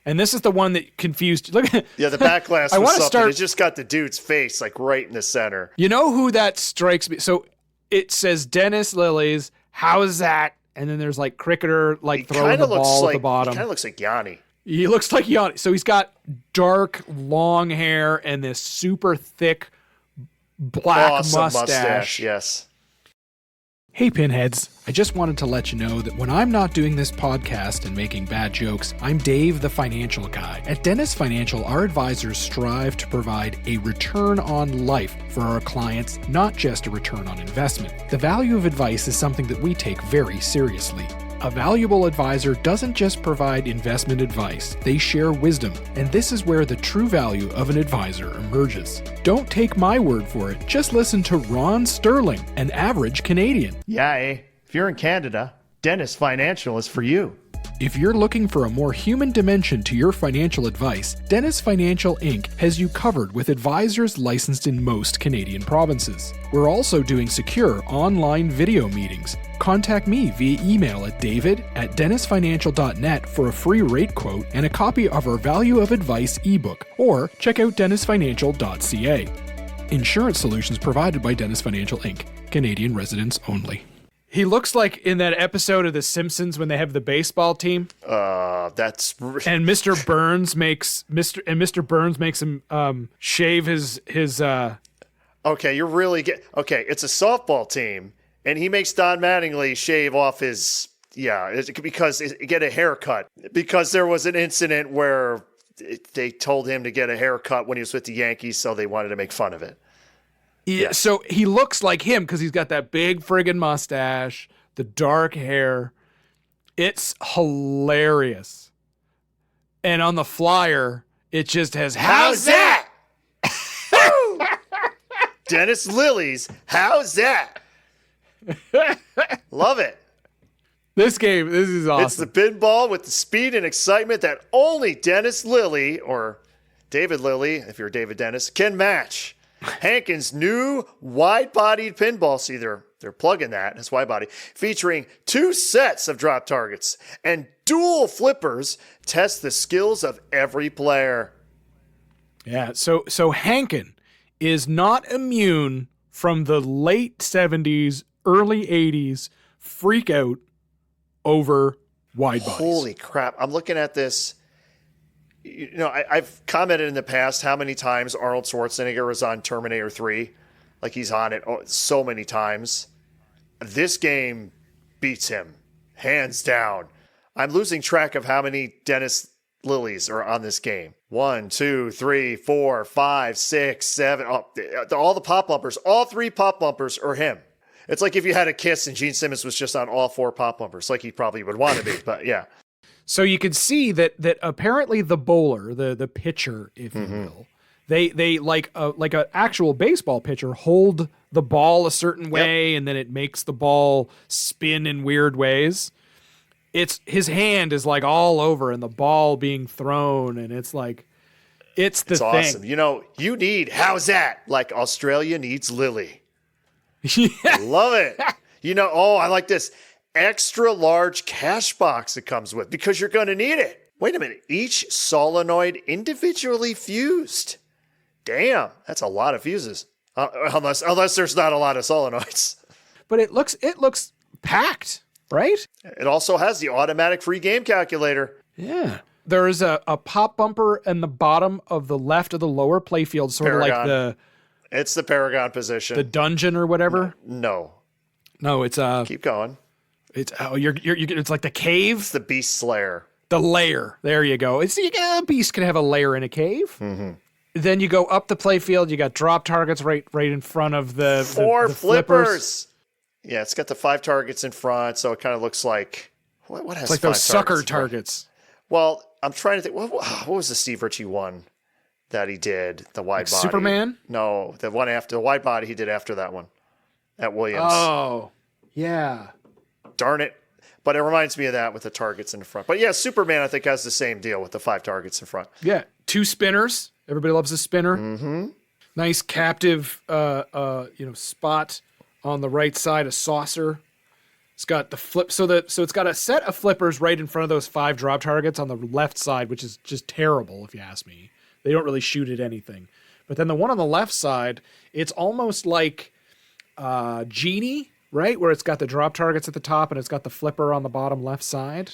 And this is the one that confused. Look at Yeah, the back glass I was wanna something. start- It just got the dude's face like right in the center. You know who that strikes me? So it says Dennis Lillies. How's that? And then there's like cricketer like throwing the ball at the bottom. He kind of looks like Yanni. He looks like Yanni. So he's got dark, long hair and this super thick black Awesome mustache. Yes. Hey, Pinheads. I just wanted to let you know that when I'm not doing this podcast and making bad jokes, I'm Dave the Financial Guy. At Dennis Financial, our advisors strive to provide a return on life for our clients, not just a return on investment. The value of advice is something that we take very seriously. A valuable advisor doesn't just provide investment advice, they share wisdom, and this is where the true value of an advisor emerges. Don't take my word for it, just listen to Ron Sterling, an average Canadian. Yeah, if you're in Canada, Dennis Financial is for you. If you're looking for a more human dimension to your financial advice, Dennis Financial Inc. has you covered with advisors licensed in most Canadian provinces. We're also doing secure online video meetings. Contact me via email at david@dennisfinancial.net for a free rate quote and a copy of our Value of Advice ebook, or check out dennisfinancial.ca. Insurance solutions provided by Dennis Financial Inc. Canadian residents only. He looks like in that episode of The Simpsons when they have the baseball team. That's And Mr. Burns makes him shave his okay. You're really okay. It's a softball team, and he makes Don Mattingly shave off his get a haircut because there was an incident where they told him to get a haircut when he was with the Yankees, so they wanted to make fun of it. Yeah, so he looks like him because he's got that big friggin' mustache, the dark hair. It's hilarious. And on the flyer, it just has, how's that? Dennis Lillies, how's that? Love it. This is awesome. It's the pinball with the speed and excitement that only Dennis Lilly, or David Lilly, if you're David Dennis, can match. Hankin's new wide-bodied pinball, see, they're plugging that, it's wide-body, featuring 2 sets of drop targets and dual flippers test the skills of every player. Yeah, so Hankin is not immune from the late 70s, early 80s freak out over wide bodies. Holy crap, I'm looking at this. You know, I've commented in the past how many times Arnold Schwarzenegger was on Terminator 3. Like, he's on it so many times. This game beats him, hands down. I'm losing track of how many Dennis Lillies are on this game. 1, 2, 3, 4, 5, 6, 7. All the pop bumpers, all 3 pop bumpers are him. It's like if you had a Kiss and Gene Simmons was just on all 4 pop bumpers, like he probably would want to be, but yeah. So you can see that apparently the bowler, the pitcher, if you will, they like an actual baseball pitcher hold the ball a certain way, and then it makes the ball spin in weird ways. It's his hand is like all over and the ball being thrown, and it's like it's the thing. Awesome. You know, you need how's that? Like Australia needs Lily. Yeah. Love it. You know, I like this. Extra large cash box it comes with because you're going to need it. Wait a minute. Each solenoid individually fused. Damn, that's a lot of fuses. Unless there's not a lot of solenoids. But it looks packed, right? It also has the automatic free game calculator. Yeah. There is a pop bumper in the bottom of the left of the lower playfield, sort Paragon. of like It's the Paragon position. the dungeon or whatever. No. No, it's Keep going. It's it's like the cave, It's the Beast Slayer. the lair. There you go. It's a beast can have a lair in a cave. Mm-hmm. Then you go up the playfield. You got drop targets right in front of the 4 the flippers. Yeah, it's got the 5 targets in front, so it kind of looks like what has It's like 5 those sucker targets in front? targets. Well, I'm trying to think. What was the Steve Ritchie one that he did? The wide body. Superman? No, the one after the wide body he did after that one at Williams. Oh, yeah. Darn it. But it reminds me of that with the targets in the front. But yeah, Superman, I think, has the same deal with the 5 targets in front. Yeah, 2 spinners. Everybody loves a spinner. Mm-hmm. Nice captive, spot on the right side, a saucer. It's got the flip, so it's got a set of flippers right in front of those 5 drop targets on the left side, which is just terrible if you ask me. They don't really shoot at anything. But then the one on the left side, it's almost like Genie, right? Where it's got the drop targets at the top and it's got the flipper on the bottom left side.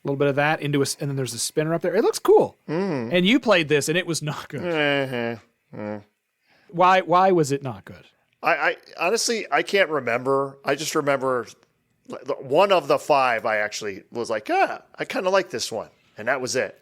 A little bit of that and then there's a spinner up there. It looks cool. And you played this and it was not good. Why was it not good? I honestly, I can't remember. I just remember one of the 5 I actually was like, I kind of like this one. And that was it.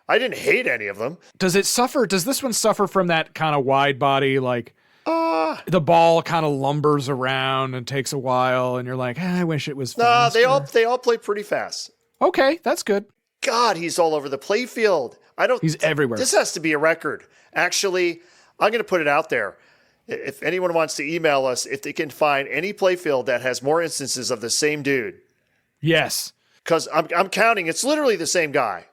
I didn't hate any of them. Does this one suffer from that kind of wide body, like the ball kind of lumbers around and takes a while and you're like, I wish it was faster. No, they all play pretty fast. Okay, that's good. God, he's all over the play field. He's everywhere. This has to be a record. Actually, I'm going to put it out there. If anyone wants to email us, if they can find any playfield that has more instances of the same dude. Yes. Because I'm counting. It's literally the same guy.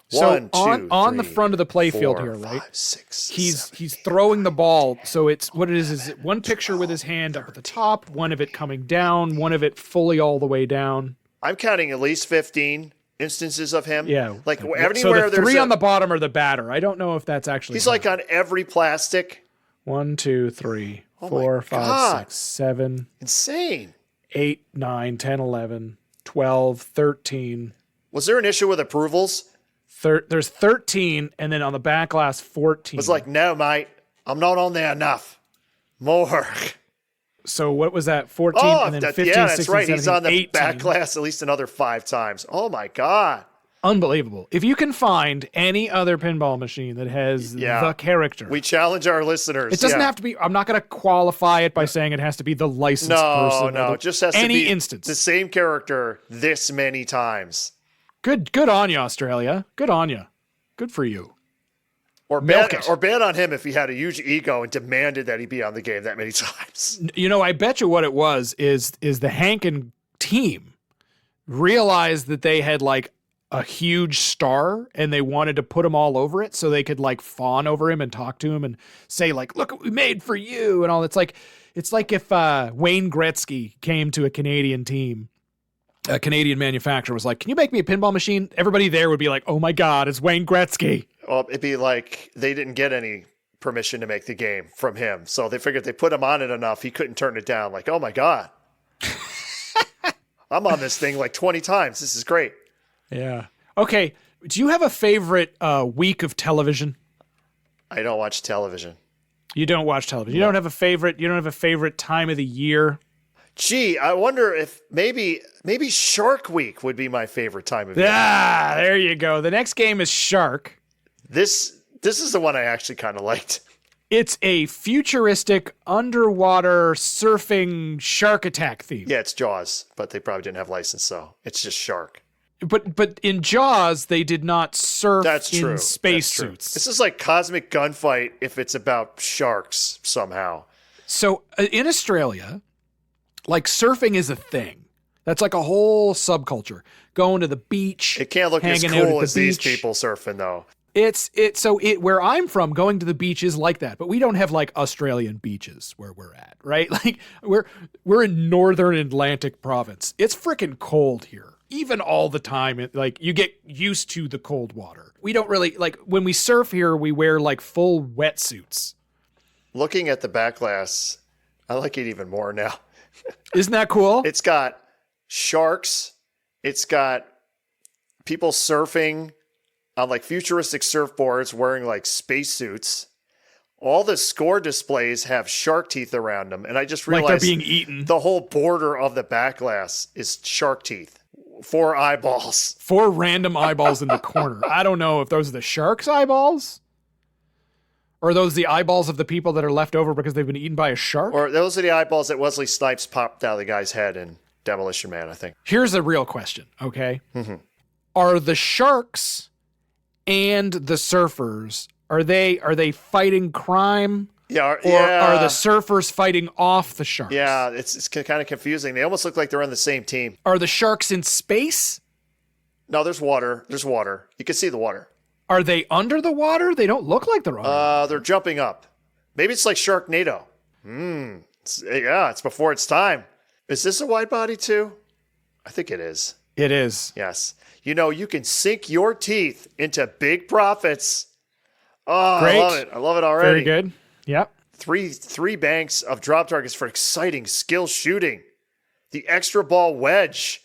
So on the front of the playfield here, right? 5, 6, he's throwing the ball. So it's what it is one picture with his hand up at the top, one of it coming down, one of it fully all the way down. I'm counting at least 15 instances of him. Yeah. Like anywhere so the there's 3 on the bottom are the batter. I don't know if that's actually. He's like on every plastic. 1, 2, 3, 4, 5, 6, 7. Insane. 8, 9, 10, 11, 12, 13. Was there an issue with approvals? There's 13, and then on the back glass, 14. It was like, no, mate, I'm not on there enough. More. So what was that? 14, and then 15, yeah, that's 16, right. 17, He's on the 18. back glass at least another 5 times. Oh, my God. Unbelievable. If you can find any other pinball machine that has the character. We challenge our listeners. It doesn't have to be, I'm not going to qualify it by saying it has to be the licensed person. No, it just has to be any instance. The same character this many times. Good on you, Australia. Good on you. Good for you. Or bad on him if he had a huge ego and demanded that he be on the game that many times. You know, I bet you what it was is the Hankin team realized that they had like a huge star and they wanted to put him all over it so they could like fawn over him and talk to him and say like, look what we made for you and all. It's like if Wayne Gretzky came to a Canadian team, a Canadian manufacturer was like, can you make me a pinball machine? Everybody there would be like, oh my God, it's Wayne Gretzky. Well, it'd be like they didn't get any permission to make the game from him. So they figured they put him on it enough, he couldn't turn it down. Like, oh my God. I'm on this thing like 20 times. This is great. Yeah. Okay. Do you have a favorite week of television? I don't watch television. You don't watch television. You don't have a favorite. You don't have a favorite time of the year. Gee, I wonder if maybe Shark Week would be my favorite time of year. Ah, there you go. The next game is Shark. This is the one I actually kind of liked. It's a futuristic underwater surfing shark attack theme. Yeah, it's Jaws, but they probably didn't have license, so it's just shark. But in Jaws, they did not surf in spacesuits. This is like Cosmic Gunfight if it's about sharks somehow. So in Australia, like surfing is a thing. That's like a whole subculture. Going to the beach. It can't look as cool as these people surfing though. Where I'm from, going to the beach is like that, but we don't have like Australian beaches where we're at, right? Like we're in northern Atlantic province. It's freaking cold here. Even all the time, like you get used to the cold water. We don't really like when we surf here, we wear like full wetsuits. Looking at the back glass, I like it even more now. Isn't that cool? It's got sharks. It's got people surfing on like futuristic surfboards wearing like spacesuits. All the score displays have shark teeth around them. And I just realized like they're being eaten. The whole border of the back glass is shark teeth. 4 eyeballs. 4 random eyeballs in the corner. I don't know if those are the shark's eyeballs. Or are those the eyeballs of the people that are left over because they've been eaten by a shark? Or those are the eyeballs that Wesley Snipes popped out of the guy's head in Demolition Man, I think. Here's a real question, okay? Mm-hmm. Are the sharks and the surfers, are they fighting crime? Yeah, or are the surfers fighting off the sharks? Yeah, it's kind of confusing. They almost look like they're on the same team. Are the sharks in space? No, there's water. There's water. You can see the water. Are they under the water? They don't look like they're under. They're jumping up. Maybe it's like Sharknado. It's before its time. Is this a wide body too? I think it is. It is. Yes. You know, you can sink your teeth into big profits. Oh, Great. I love it. I love it already. Very good. Yep. Three banks of drop targets for exciting skill shooting. The extra ball wedge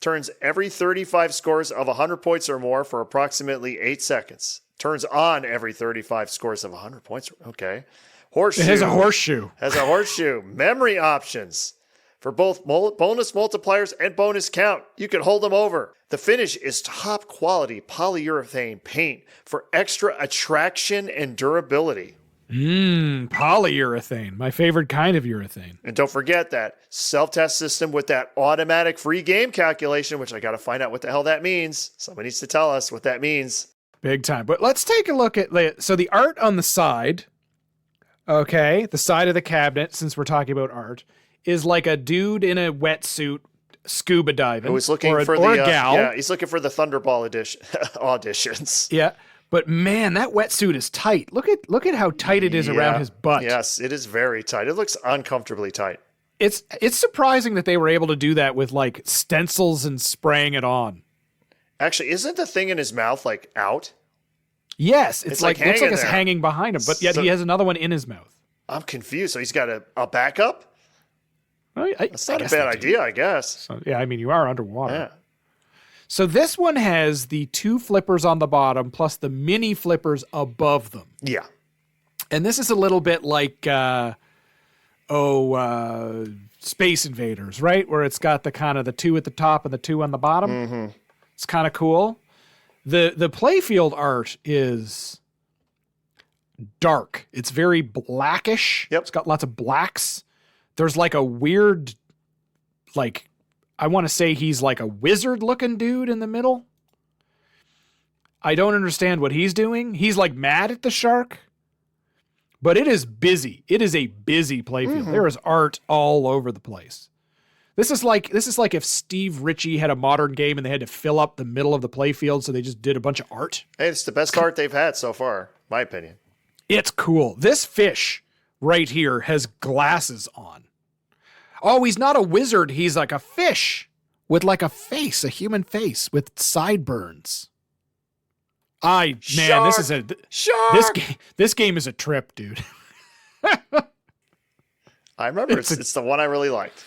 turns every 35 scores of 100 points or more for approximately 8 seconds. Turns on every 35 scores of 100 points. Okay. Horseshoe. It has a horseshoe. Has a horseshoe. Memory options. For both bonus multipliers and bonus count, you can hold them over. The finish is top quality polyurethane paint for extra attraction and durability. Polyurethane, my favorite kind of urethane. And don't forget that self-test system with that automatic free game calculation, which I got to find out what the hell that means. Somebody needs to tell us what that means. Big time. But let's take a look at, so the art on the side, okay, the side of the cabinet, since we're talking about art, is like a dude in a wetsuit scuba diving. Who was looking for a gal. Yeah, he's looking for the Thunderball auditions. Yeah. But man, that wetsuit is tight. Look at how tight it is around his butt. Yes, it is very tight. It looks uncomfortably tight. It's surprising that they were able to do that with like stencils and spraying it on. Actually, isn't the thing in his mouth like out? Yes, it's like looks like it's there. hanging behind him, but yet he has another one in his mouth. I'm confused. So he's got a backup? That's not a bad idea, I guess. So, yeah, I mean, you are underwater. Yeah. So this one has the 2 flippers on the bottom plus the mini flippers above them. Yeah. And this is a little bit like, Space Invaders, right? Where it's got the kind of the 2 at the top and the 2 on the bottom. Mm-hmm. It's kind of cool. The playfield art is dark. It's very blackish. Yep. It's got lots of blacks. There's like a weird, like, I want to say he's like a wizard looking dude in the middle. I don't understand what he's doing. He's like mad at the shark, but it is busy. It is a busy playfield. There is art all over the place. This is like if Steve Ritchie had a modern game and they had to fill up the middle of the playfield, so they just did a bunch of art. Hey, it's the best art they've had so far, my opinion. It's cool. This fish right here has glasses on. Oh, he's not a wizard. He's like a fish with like a face, a human face with sideburns. Man, Shark! This game is a trip, dude. I remember it's the one I really liked.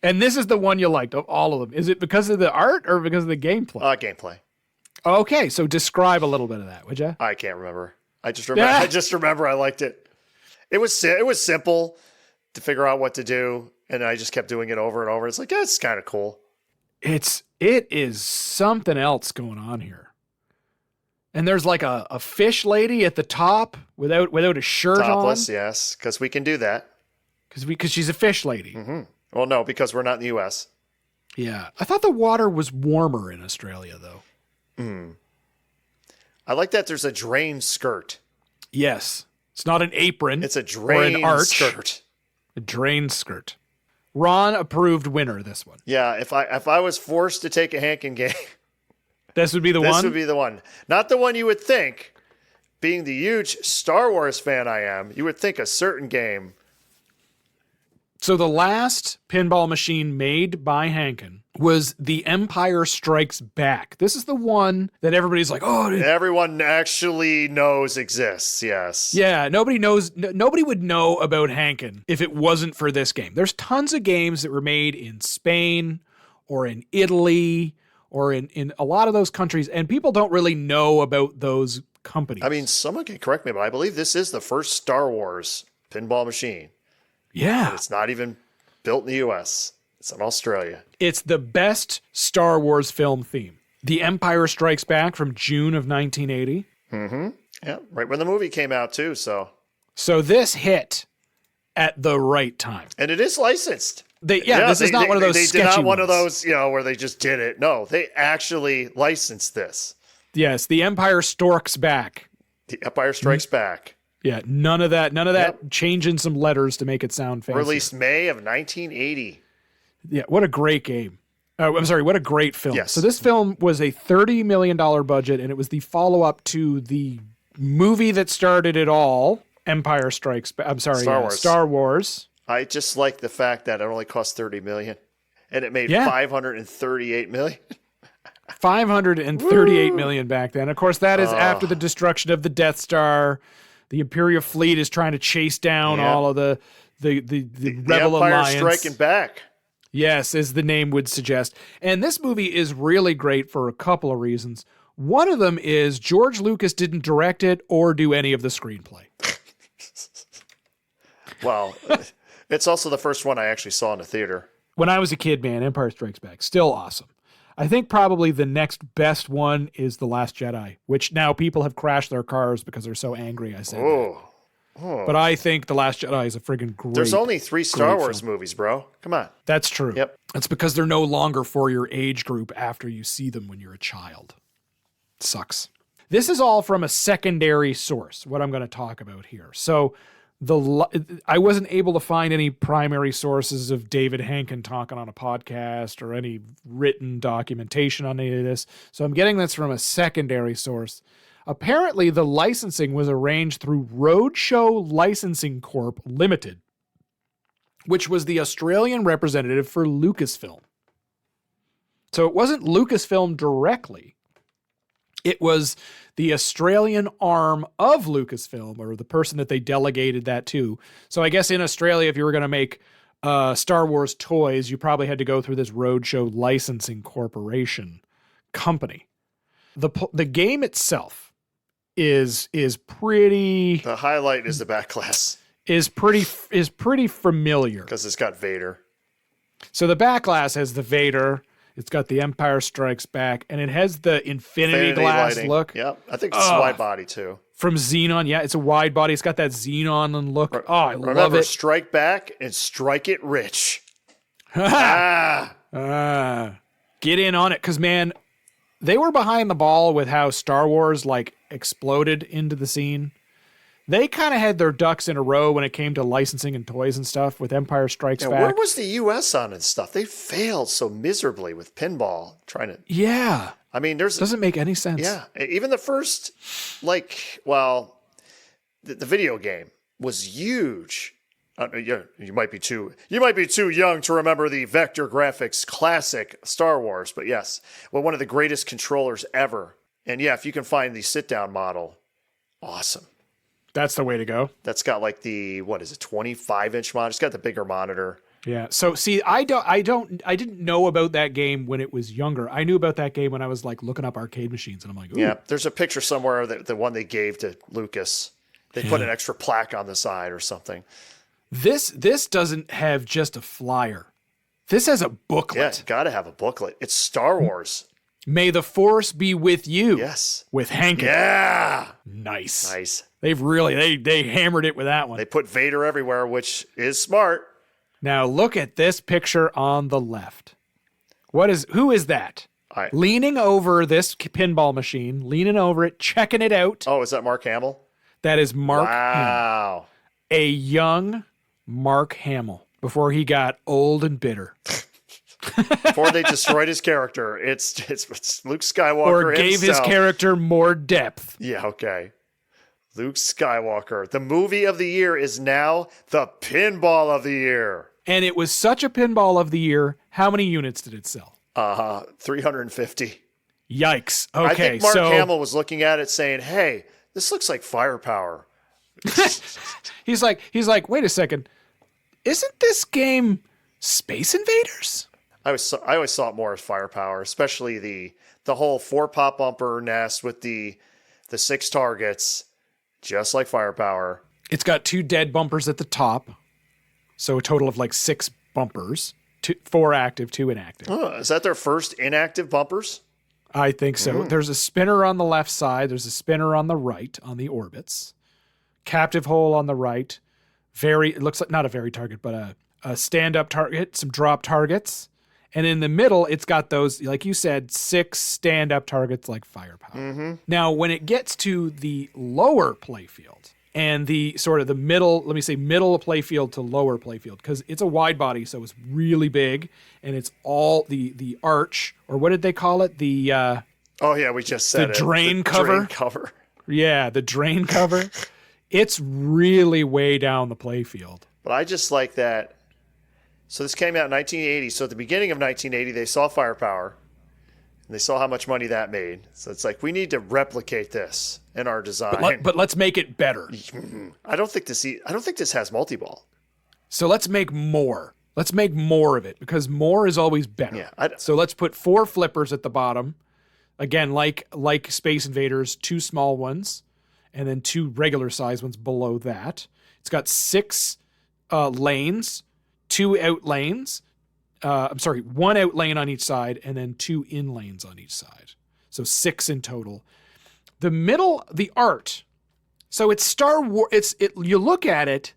And this is the one you liked of all of them. Is it because of the art or because of the gameplay? Gameplay. Okay, so describe a little bit of that, would you? I can't remember. I just remember I liked it. It was simple to figure out what to do, and I just kept doing it over and over. It's like, yeah, it's kind of cool. It is something else going on here. And there's like a fish lady at the top without a shirt Topless, on. yes, because we can do that. Because she's a fish lady. Mm-hmm. Well, no, because we're not in the U.S. Yeah. I thought the water was warmer in Australia, though. I like that there's a drain skirt. Yes. It's not an apron. It's a drain or an arch. skirt. A drain skirt. Ron approved winner, this one. Yeah, if I was forced to take a Hankin game, This would be the one? this would be the one. Not the one you would think. Being the huge Star Wars fan I am, you would think a certain game. So the last pinball machine made by Hankin was The Empire Strikes Back. This is the one that everybody's like, oh, Everyone actually knows exists, yes. yeah, nobody would know about Hankin if it wasn't for this game. There's tons of games that were made in Spain or in Italy or in a lot of those countries, and people don't really know about those companies. I mean, someone can correct me, but I believe this is the first Star Wars pinball machine. Yeah. It's not even built in the U.S. It's in Australia. It's the best Star Wars film theme. The Empire Strikes Back from June of 1980. Mm-hmm. Yeah, right when the movie came out, too, so. So this hit at the right time. And it is licensed. This is not one of those sketchy They did not one of ones. those, where they just did it. No, they actually licensed this. Yes, The Empire Storks Back. The Empire Strikes Back. Yeah, none of that changing some letters to make it sound fancy. Released May of 1980. Yeah, what a great game. What a great film. Yes. So this film was a $30 million budget, and it was the follow-up to the movie that started it all, Star Wars. I just like the fact that it only cost $30 million. And it made Yeah. 538 million. 538 million back then. Of course, that is after the destruction of the Death Star. The Imperial fleet is trying to chase down all of the Rebel Empire Alliance. striking back. Yes, as the name would suggest. And this movie is really great for a couple of reasons. One of them is George Lucas didn't direct it or do any of the screenplay. Well, it's also the first one I actually saw in the theater. When I was a kid, man, Empire Strikes Back, still awesome. I think probably the next best one is The Last Jedi, which now people have crashed their cars because they're so angry I said that. But I think The Last Jedi is a friggin' great. There's only 3 Star great Wars movies, bro. Come on. That's true. Yep. That's because they're no longer for your age group after you see them when you're a child. Sucks. This is all from a secondary source, what I'm going to talk about here. So I wasn't able to find any primary sources of David Hankin talking on a podcast or any written documentation on any of this. So I'm getting this from a secondary source. Apparently, the licensing was arranged through Roadshow Licensing Corp. Limited, which was the Australian representative for Lucasfilm. So it wasn't Lucasfilm directly. It was the Australian arm of Lucasfilm, or the person that they delegated that to. So I guess in Australia, if you were going to make Star Wars toys, you probably had to go through this Roadshow Licensing Corporation company. The game itself is pretty. The highlight is the back glass. Is pretty familiar Because it's got Vader. So the back glass has the Vader. It's got the Empire Strikes Back, and it has the Infinity Glass lighting. look. Yep. I think it's a wide body too. From Xenon. Yeah, it's a wide body. It's got that Xenon look. I love Remember, it. strike back and strike it rich. Get in on it, because, man, they were behind the ball with how Star Wars, exploded into the scene. They kind of had their ducks in a row when it came to licensing and toys and stuff with Empire Strikes Back. Where was the U.S. on and stuff? They failed so miserably with pinball trying to. Yeah. I mean, doesn't make any sense. Yeah. Even the first, the video game was huge. You might be too young to remember the vector graphics classic Star Wars, but yes, one of the greatest controllers ever. And yeah, if you can find the sit-down model, awesome. That's the way to go. That's got 25-inch monitor. It's got the bigger monitor. Yeah. So see, I didn't know about that game when it was younger. I knew about that game when I was looking up arcade machines, and I'm like, ooh. Yeah. There's a picture somewhere that the one they gave to Lucas. They put an extra plaque on the side or something. This doesn't have just a flyer. This has a booklet. Yeah, it's got to have a booklet. It's Star Wars. May the Force be with you. Yes. With Hankin. Yeah. Nice. They've really they hammered it with that one. They put Vader everywhere, which is smart. Now look at this picture on the left. Who is that? Leaning over this pinball machine, leaning over it, checking it out. Oh, is that Mark Hamill? That is Mark Hamill. Wow. A young Mark Hamill before he got old and bitter. Before they destroyed his character, it's Luke Skywalker or gave himself. His character more depth. Yeah, okay. Luke Skywalker. The movie of the year is now the pinball of the year. And it was such a pinball of the year. How many units did it sell? 350. Yikes. Okay, I think Mark Hamill was looking at it saying, hey, this looks like firepower. He's like, wait a second. Isn't this game Space Invaders? I always saw it more as firepower, especially the whole 4-pop bumper nest with the 6 targets, just like firepower. It's got 2 dead bumpers at the top, so a total of 6 bumpers. 4 active, 2 inactive. Oh, is that their first inactive bumpers? I think so. There's a spinner on the left side. There's a spinner on the right on the orbits. Captive hole on the right. It looks like not a very target, but a stand-up target, some drop targets. And in the middle, it's got those, like you said, 6 stand-up targets like firepower. Mm-hmm. Now, when it gets to the lower playfield and the sort of the middle, let me say middle of playfield to lower playfield, because it's a wide body, so it's really big, and it's all the arch, or what did they call it? We just said the drain cover. Drain cover. Yeah, the drain cover. It's really way down the playfield. But I just like that So this came out in 1980. So at the beginning of 1980, they saw Firepower, and they saw how much money that made. So it's like, we need to replicate this in our design. But let's make it better. I don't think this has multi-ball. So let's make more. Let's make more of it because more is always better. Yeah, so let's put 4 flippers at the bottom. Again, like Space Invaders, 2 small ones, and then 2 regular size ones below that. It's got 6 lanes, 2 out lanes. 1 out lane on each side, and then 2 in lanes on each side. So 6 in total. The middle, the art. So it's Star Wars. You look at it,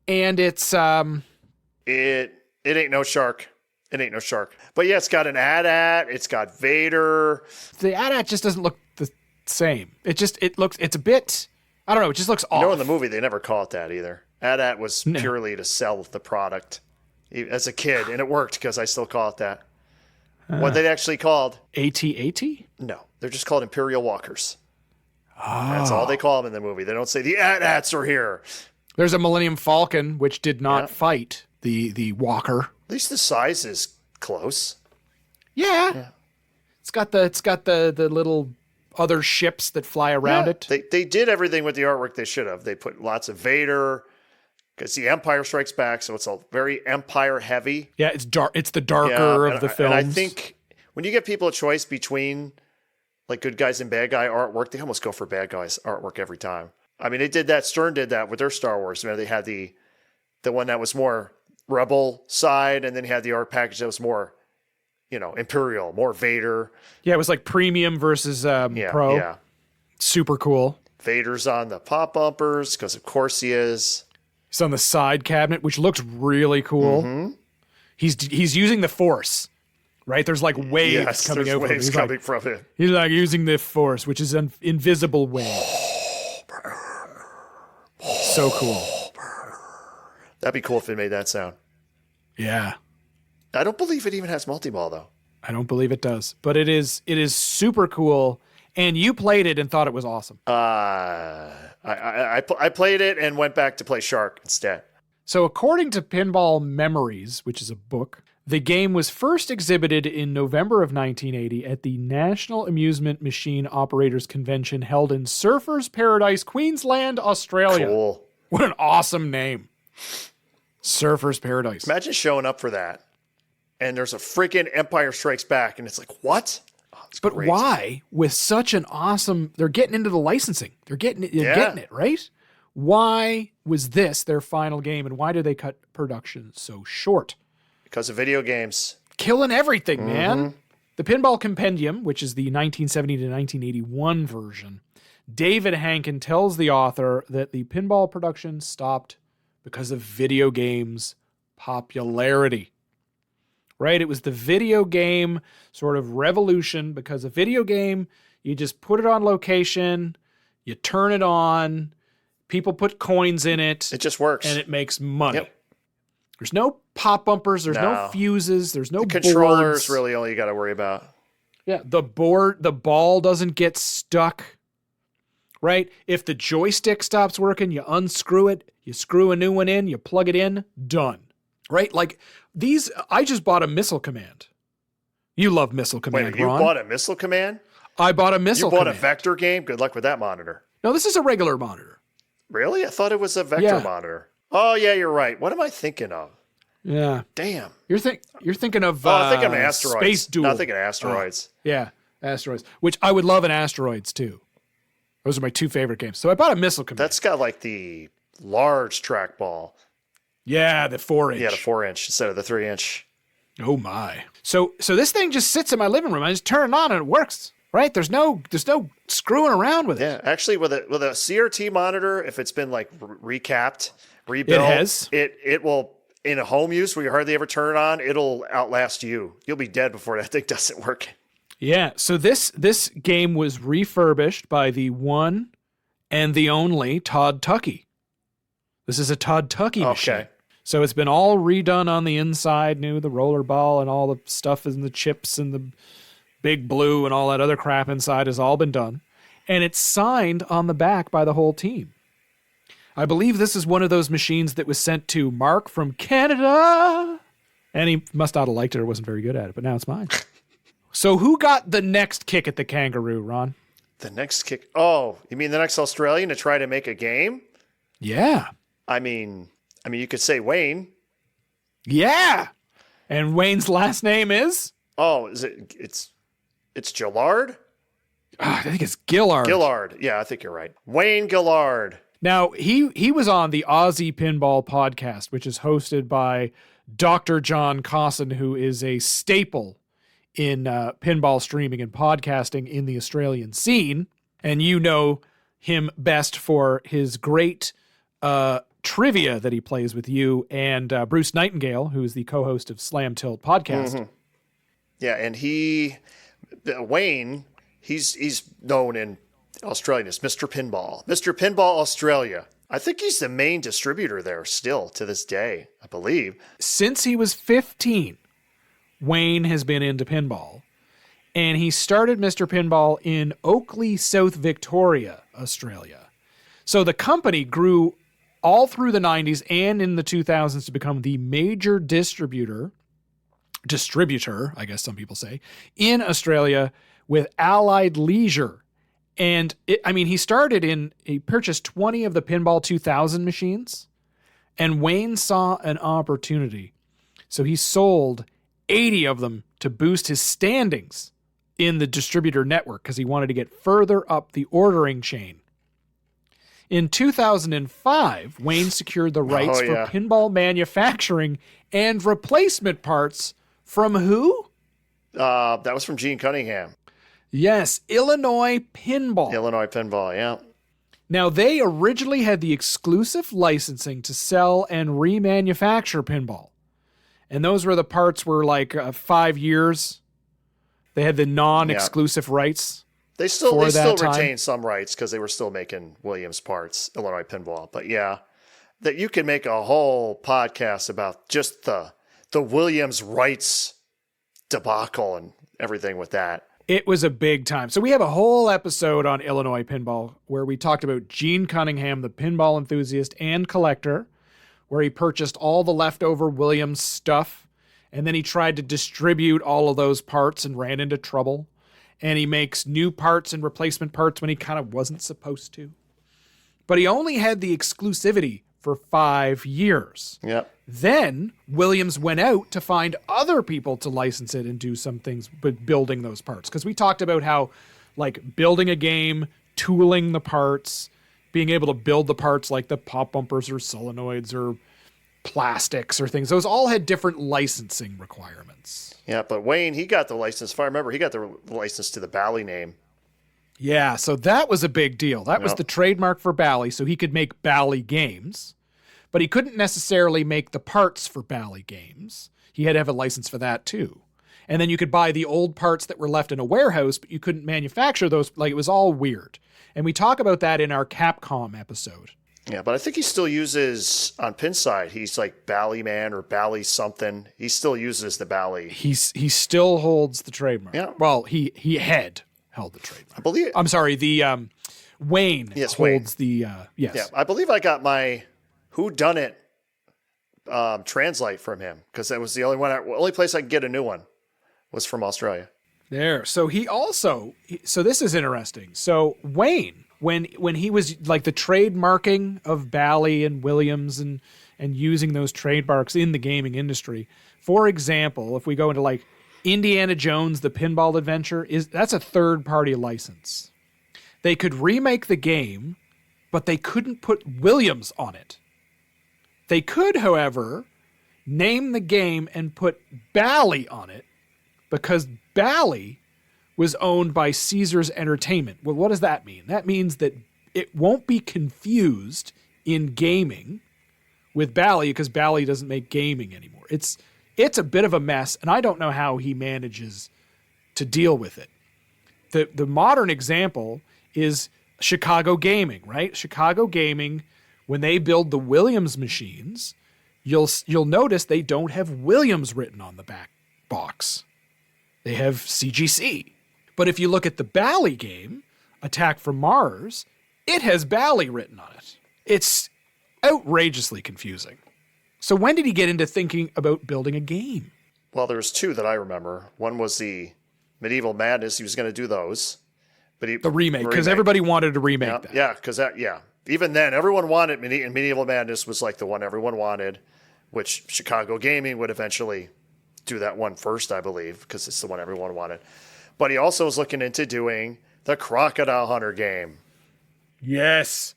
and it's It ain't no shark. It ain't no shark. But yeah, it's got an AT-AT. It's got Vader. The AT-AT just doesn't look the same. It's a bit, I don't know, it just looks off. In the movie, they never call it that either. AT-AT was purely to sell the product as a kid, and it worked because I still call it that. What they actually called? AT-AT? No, they're just called Imperial Walkers. That's all they call them in the movie. They don't say the AT-ATs are here. There's a Millennium Falcon, which did not fight the Walker. At least the size is close. Yeah. It's got the little other ships that fly around it. They did everything with the artwork they should have. They put lots of Vader because the Empire Strikes Back, so it's all very Empire heavy. Yeah, it's dark. It's the darker of the films. And I think when you give people a choice between like good guys and bad guy artwork, they almost go for bad guys artwork every time. I mean, Stern did that with their Star Wars. They had the one that was more Rebel side, and then he had the art package that was more, Imperial, more Vader. Yeah, it was like premium versus pro. Yeah. Super cool. Vader's on the pop bumpers, because of course he is. He's on the side cabinet, which looks really cool. Mm-hmm. He's using the Force, right? There's like waves coming out waves coming from him. He's like using the Force, which is an invisible wave. So cool. That'd be cool if it made that sound. Yeah. I don't believe it even has multi-ball, though. I don't believe it does. But it is super cool. And you played it and thought it was awesome. I played it and went back to play Shark instead. So according to Pinball Memories, which is a book, the game was first exhibited in November of 1980 at the National Amusement Machine Operators Convention held in Surfers Paradise, Queensland, Australia. Cool. What an awesome name. Surfers Paradise. Imagine showing up for that, and there's a freaking Empire Strikes Back, and it's like, what? Oh, but crazy. Why, with such an awesome... They're getting into the licensing. They're getting it, right? Why was this their final game, and why did they cut production so short? Because of video games. Killing everything, man. The Pinball Compendium, which is the 1970 to 1981 version, David Hankin tells the author that the pinball production stopped because of video games' popularity. Right? It was the video game sort of revolution because a video game, you just put it on location, you turn it on, people put coins in it. It just works. And it makes money. Yep. There's no pop bumpers, there's no fuses, there's no controllers boards. Really all you got to worry about. Yeah, the ball doesn't get stuck. Right? If the joystick stops working, you unscrew it, you screw a new one in, you plug it in, done. Right? Like these, I just bought a Missile Command. You love Missile Command, Wait, you Ron. bought a Missile Command? I bought a Missile Command. You bought a vector game? Good luck with that monitor. No, this is a regular monitor. Really? I thought it was a vector monitor. Oh, yeah, you're right. What am I thinking of? Yeah. Damn. You're thinking of I'm thinking of asteroids. Space Duel. No, I'm thinking of asteroids. Yeah, asteroids. Which I would love in asteroids too. Those are my 2 favorite games. So I bought a Missile Command. That's got like the large trackball. Yeah, the 4-inch. Yeah, the 4-inch instead of the 3-inch. Oh my. So this thing just sits in my living room. I just turn it on and it works. Right? There's no screwing around with it. Yeah, actually with a CRT monitor, if it's been like recapped, rebuilt, it will, in a home use where you hardly ever turn it on, it'll outlast you. You'll be dead before that thing doesn't work. Yeah, so this game was refurbished by the one and the only Todd Tuckey. This is a Todd Tuckey machine. Okay. So it's been all redone on the inside, the roller ball and all the stuff and the chips and the Big Blue and all that other crap inside has all been done. And it's signed on the back by the whole team. I believe this is one of those machines that was sent to Mark from Canada. And he must not have liked it or wasn't very good at it, but now it's mine. So who got the next kick at the kangaroo, Ron? The next kick. Oh, you mean the next Australian to try to make a game? Yeah. I mean, you could say Wayne. Yeah. And Wayne's last name is? Oh, it's Gillard? I think it's Gillard. Gillard. Yeah, I think you're right. Wayne Gillard. Now, he was on the Aussie Pinball podcast, which is hosted by Dr. John Cosson, who is a staple in pinball streaming and podcasting in the Australian scene. And you know him best for his great trivia that he plays with you and Bruce Nightingale, who is the co-host of Slam Tilt podcast. Mm-hmm. Yeah, and Wayne, he's known in Australia as Mr. Pinball. Mr. Pinball Australia. I think he's the main distributor there still to this day, I believe. Since he was 15, Wayne has been into pinball. And he started Mr. Pinball in Oakley, South Victoria, Australia. So the company grew all through the 90s and in the 2000s to become the major distributor, I guess some people say, in Australia with Allied Leisure. And he purchased 20 of the Pinball 2000 machines, and Wayne saw an opportunity. So he sold 80 of them to boost his standings in the distributor network because he wanted to get further up the ordering chain. In 2005, Wayne secured the rights for pinball manufacturing and replacement parts from who? That was from Gene Cunningham. Yes, Illinois Pinball. Illinois Pinball, yeah. Now, they originally had the exclusive licensing to sell and remanufacture pinball. And those were the parts were like 5 years. They had the non-exclusive rights. They still retain some rights because they were still making Williams parts, Illinois Pinball. But yeah, that you can make a whole podcast about just the Williams rights debacle and everything with that. It was a big time. So we have a whole episode on Illinois Pinball where we talked about Gene Cunningham, the pinball enthusiast and collector, where he purchased all the leftover Williams stuff, and then he tried to distribute all of those parts and ran into trouble. And he makes new parts and replacement parts when he kind of wasn't supposed to. But he only had the exclusivity for 5 years. Yep. Then Williams went out to find other people to license it and do some things with building those parts. Because we talked about how, like, building a game, tooling the parts, being able to build the parts like the pop bumpers or solenoids or plastics or things. Those all had different licensing requirements. Yeah, but Wayne, he got the license. If I remember, he got the license to the Bally name. Yeah, so that was a big deal. That was the trademark for Bally, so he could make Bally games. But he couldn't necessarily make the parts for Bally games. He had to have a license for that too. And then you could buy the old parts that were left in a warehouse, but you couldn't manufacture those. Like, it was all weird. And we talk about that in our Capcom episode. Yeah, but I think he still uses, on Pinside, he's like Bally Man or Bally something. He still uses the Bally. He still holds the trademark. Yeah. Well, he had held the trademark. I believe. I'm sorry, the Wayne holds the, yes. Yeah, I believe I got my Whodunit translate from him because that was the only place I could get a new one was from Australia. There. So he also, so this is interesting. So Wayne, when he was like the trademarking of Bally and Williams and using those trademarks in the gaming industry, for example, if we go into like Indiana Jones, the Pinball Adventure, that's a third-party license. They could remake the game, but they couldn't put Williams on it. They could, however, name the game and put Bally on it because Bally was owned by Caesars Entertainment. Well, what does that mean? That means that it won't be confused in gaming with Bally because Bally doesn't make gaming anymore. It's a bit of a mess, and I don't know how he manages to deal with it. The modern example is Chicago Gaming, right? Chicago Gaming, when they build the Williams machines, you'll notice they don't have Williams written on the back box. They have CGC. But if you look at the Bally game, Attack from Mars, it has Bally written on it. outrageously confusing. So when did he get into thinking about building a game? Well, there's two that I remember. One was the Medieval Madness. He was going to do those. But the remake, because everybody wanted to remake that. Yeah, because even then, everyone wanted, and Medieval Madness was like the one everyone wanted, which Chicago Gaming would eventually do that one first, I believe, because it's the one everyone wanted. But he also was looking into doing the Crocodile Hunter game. Yes.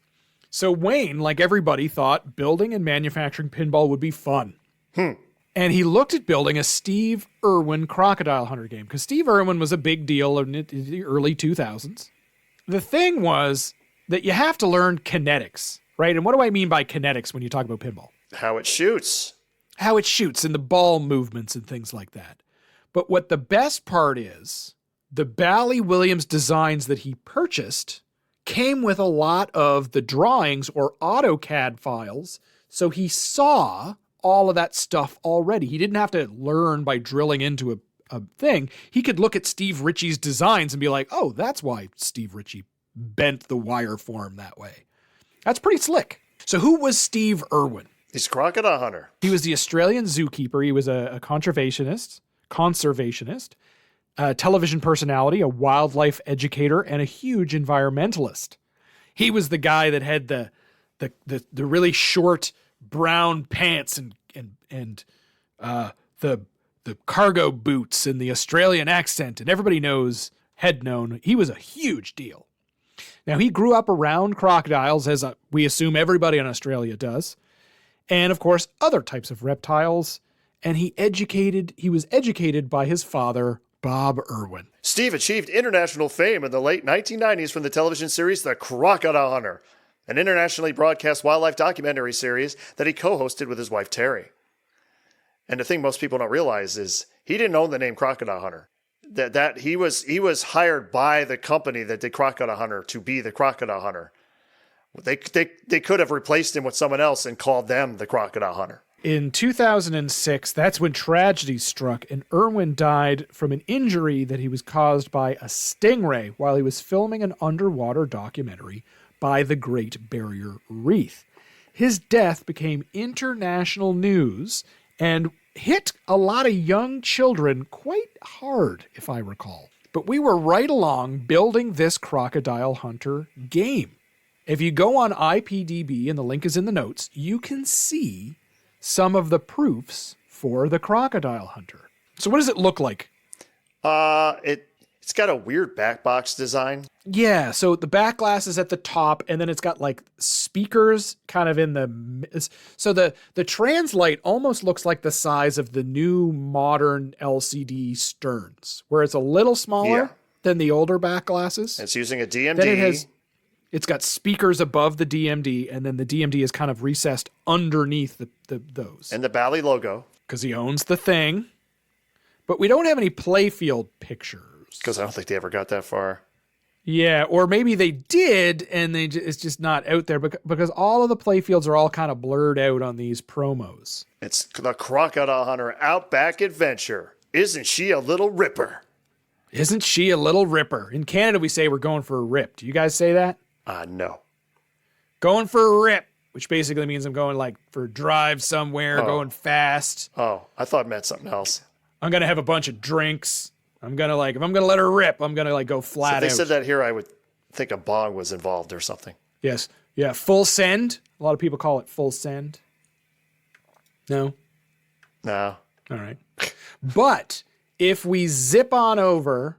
So Wayne, like everybody, thought building and manufacturing pinball would be fun. And he looked at building a Steve Irwin Crocodile Hunter game, because Steve Irwin was a big deal in the early 2000s. The thing was that you have to learn kinetics, right? And what do I mean by kinetics when you talk about pinball? How it shoots. How it shoots and the ball movements and things like that. But what the best part is, the Bally Williams designs that he purchased came with a lot of the drawings or AutoCAD files, so he saw all of that stuff already. He didn't have to learn by drilling into a thing. He could look at Steve Ritchie's designs and be like, oh, that's why Steve Ritchie bent the wire form that way. That's pretty slick. So who was Steve Irwin? He's a Crocodile Hunter. He was the Australian zookeeper. He was a conservationist, a television personality, a wildlife educator, and a huge environmentalist. He was the guy that had the really short brown pants and the cargo boots and the Australian accent, and everybody had known he was a huge deal. Now, he grew up around crocodiles, as we assume everybody in Australia does, and of course other types of reptiles, and he was educated by his father, Bob Irwin. Steve achieved international fame in the late 1990s from the television series The Crocodile Hunter, an internationally broadcast wildlife documentary series that he co-hosted with his wife, Terry. And the thing most people don't realize is he didn't own the name Crocodile Hunter. That he was hired by the company that did Crocodile Hunter to be the Crocodile Hunter. They could have replaced him with someone else and called them the Crocodile Hunter. In 2006, that's when tragedy struck, and Irwin died from an injury that he was caused by a stingray while he was filming an underwater documentary by the Great Barrier Reef. His death became international news and hit a lot of young children quite hard, if I recall. But we were right along building this Crocodile Hunter game. If you go on IPDB, and the link is in the notes, you can see some of the proofs for the Crocodile Hunter. So what does it look like? It's got a weird back box design. Yeah, so the back glass is at the top, and then it's got like speakers kind of in the... So the translight almost looks like the size of the new modern LCD Sterns, where it's a little smaller than the older back glasses. It's using a DMD. Then it's got speakers above the DMD, and then the DMD is kind of recessed underneath those. And the Bally logo. Because he owns the thing. But we don't have any playfield pictures. Because I don't think they ever got that far. Yeah, or maybe they did, and it's just not out there because all of the playfields are all kind of blurred out on these promos. It's the Crocodile Hunter Outback Adventure. Isn't she a little ripper? Isn't she a little ripper? In Canada, we say we're going for a rip. Do you guys say that? No. Going for a rip, which basically means I'm going like for a drive somewhere, going fast. Oh, I thought it meant something else. I'm going to have a bunch of drinks. I'm going to if I'm going to let her rip, I'm going to go flat out. So if they said that here, I would think a bong was involved or something. Yes. Yeah. Full send. A lot of people call it full send. No? No. All right. But if we zip on over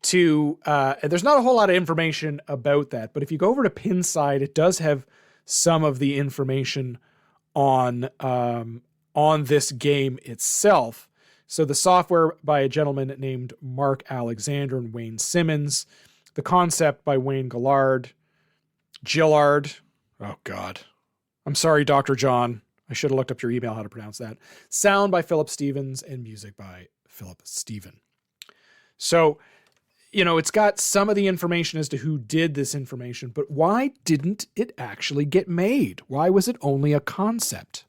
to, there's not a whole lot of information about that, but if you go over to Pinside, it does have some of the information on this game itself. So the software by a gentleman named Mark Alexander and Wayne Simmons, the concept by Wayne Gillard. Oh God. I'm sorry, Dr. John. I should have looked up your email how to pronounce that. Sound by Philip Stevens and music by Philip Steven. So, it's got some of the information as to who did this information, but why didn't it actually get made? Why was it only a concept?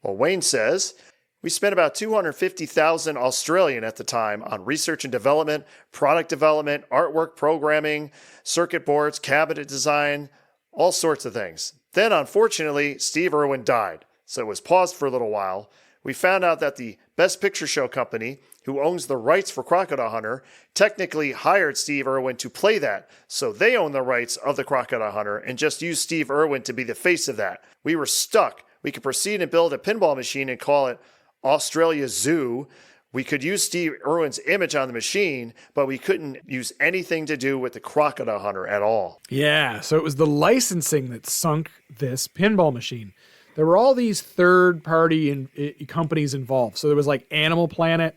Well, Wayne says, we spent about 250,000 Australian at the time on research and development, product development, artwork programming, circuit boards, cabinet design, all sorts of things. Then, unfortunately, Steve Irwin died, so it was paused for a little while. We found out that the Best Picture Show company, who owns the rights for Crocodile Hunter, technically hired Steve Irwin to play that, so they own the rights of the Crocodile Hunter and just used Steve Irwin to be the face of that. We were stuck. We could proceed and build a pinball machine and call it Australia Zoo. We could use Steve Irwin's image on the machine, but we couldn't use anything to do with the Crocodile Hunter at all. Yeah, so it was the licensing that sunk this pinball machine. There were all these third-party companies involved. So there was like Animal Planet,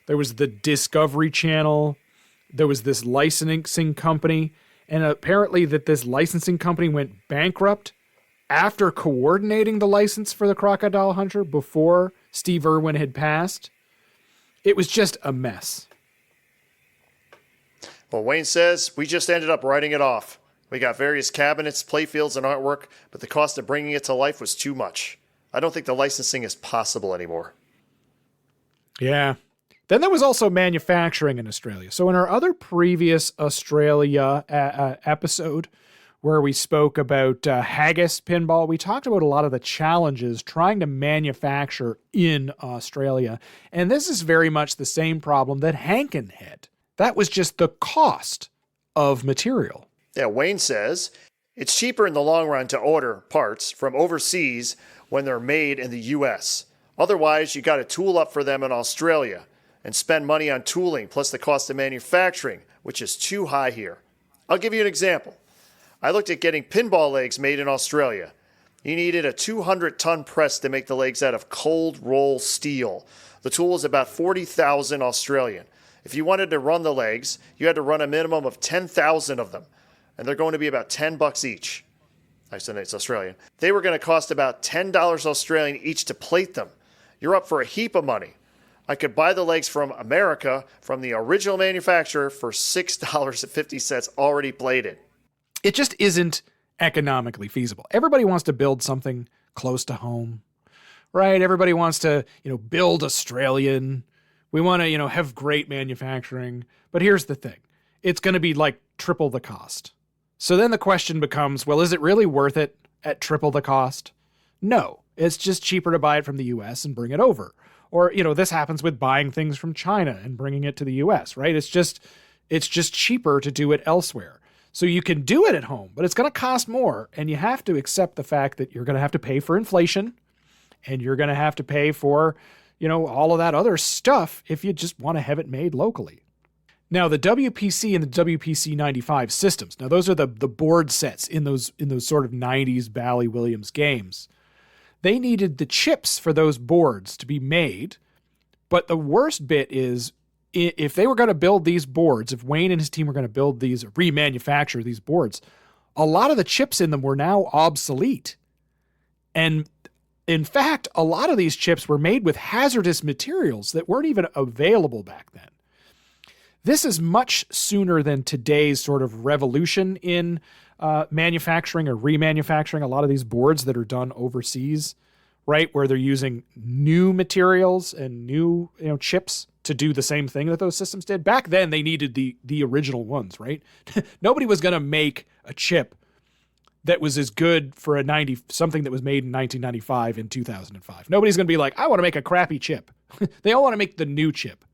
there was the Discovery Channel, there was this licensing company, and apparently that this licensing company went bankrupt after coordinating the license for the Crocodile Hunter before Steve Irwin had passed. It was just a mess. Well, Wayne says, we just ended up writing it off. We got various cabinets, playfields, and artwork, but the cost of bringing it to life was too much. I don't think the licensing is possible anymore. Yeah. Then there was also manufacturing in Australia. So in our other previous Australia episode, where we spoke about Haggis Pinball, we talked about a lot of the challenges trying to manufacture in Australia. And this is very much the same problem that Hankin had. That was just the cost of material. Yeah, Wayne says, it's cheaper in the long run to order parts from overseas when they're made in the U.S. Otherwise, you got to tool up for them in Australia and spend money on tooling plus the cost of manufacturing, which is too high here. I'll give you an example. I looked at getting pinball legs made in Australia. You needed a 200-ton press to make the legs out of cold roll steel. The tool was about 40,000 Australian. If you wanted to run the legs, you had to run a minimum of 10,000 of them, and they're going to be about $10 each. I said it's Australian. They were going to cost about $10 Australian each to plate them. You're up for a heap of money. I could buy the legs from America from the original manufacturer for $6.50 already plated. It just isn't economically feasible. Everybody wants to build something close to home, right? Everybody wants to, build Australian. We want to, have great manufacturing. But here's the thing. It's going to be like triple the cost. So then the question becomes, well, is it really worth it at triple the cost? No, it's just cheaper to buy it from the US and bring it over. Or, this happens with buying things from China and bringing it to the US, right? It's just cheaper to do it elsewhere. So you can do it at home, but it's going to cost more. And you have to accept the fact that you're going to have to pay for inflation and you're going to have to pay for, all of that other stuff if you just want to have it made locally. Now, the WPC and the WPC 95 systems, now those are the board sets in those sort of 90s Bally Williams games. They needed the chips for those boards to be made. But the worst bit is, if they were going to build these boards, if Wayne and his team were going to build these, or remanufacture these boards, a lot of the chips in them were now obsolete. And in fact, a lot of these chips were made with hazardous materials that weren't even available back then. This is much sooner than today's sort of revolution in manufacturing or remanufacturing a lot of these boards that are done overseas, right? Where they're using new materials and new chips to do the same thing that those systems did. Back then, they needed the original ones, right? Nobody was going to make a chip that was as good for something that was made in 1995 in 2005. Nobody's going to be like, I want to make a crappy chip. They all want to make the new chip.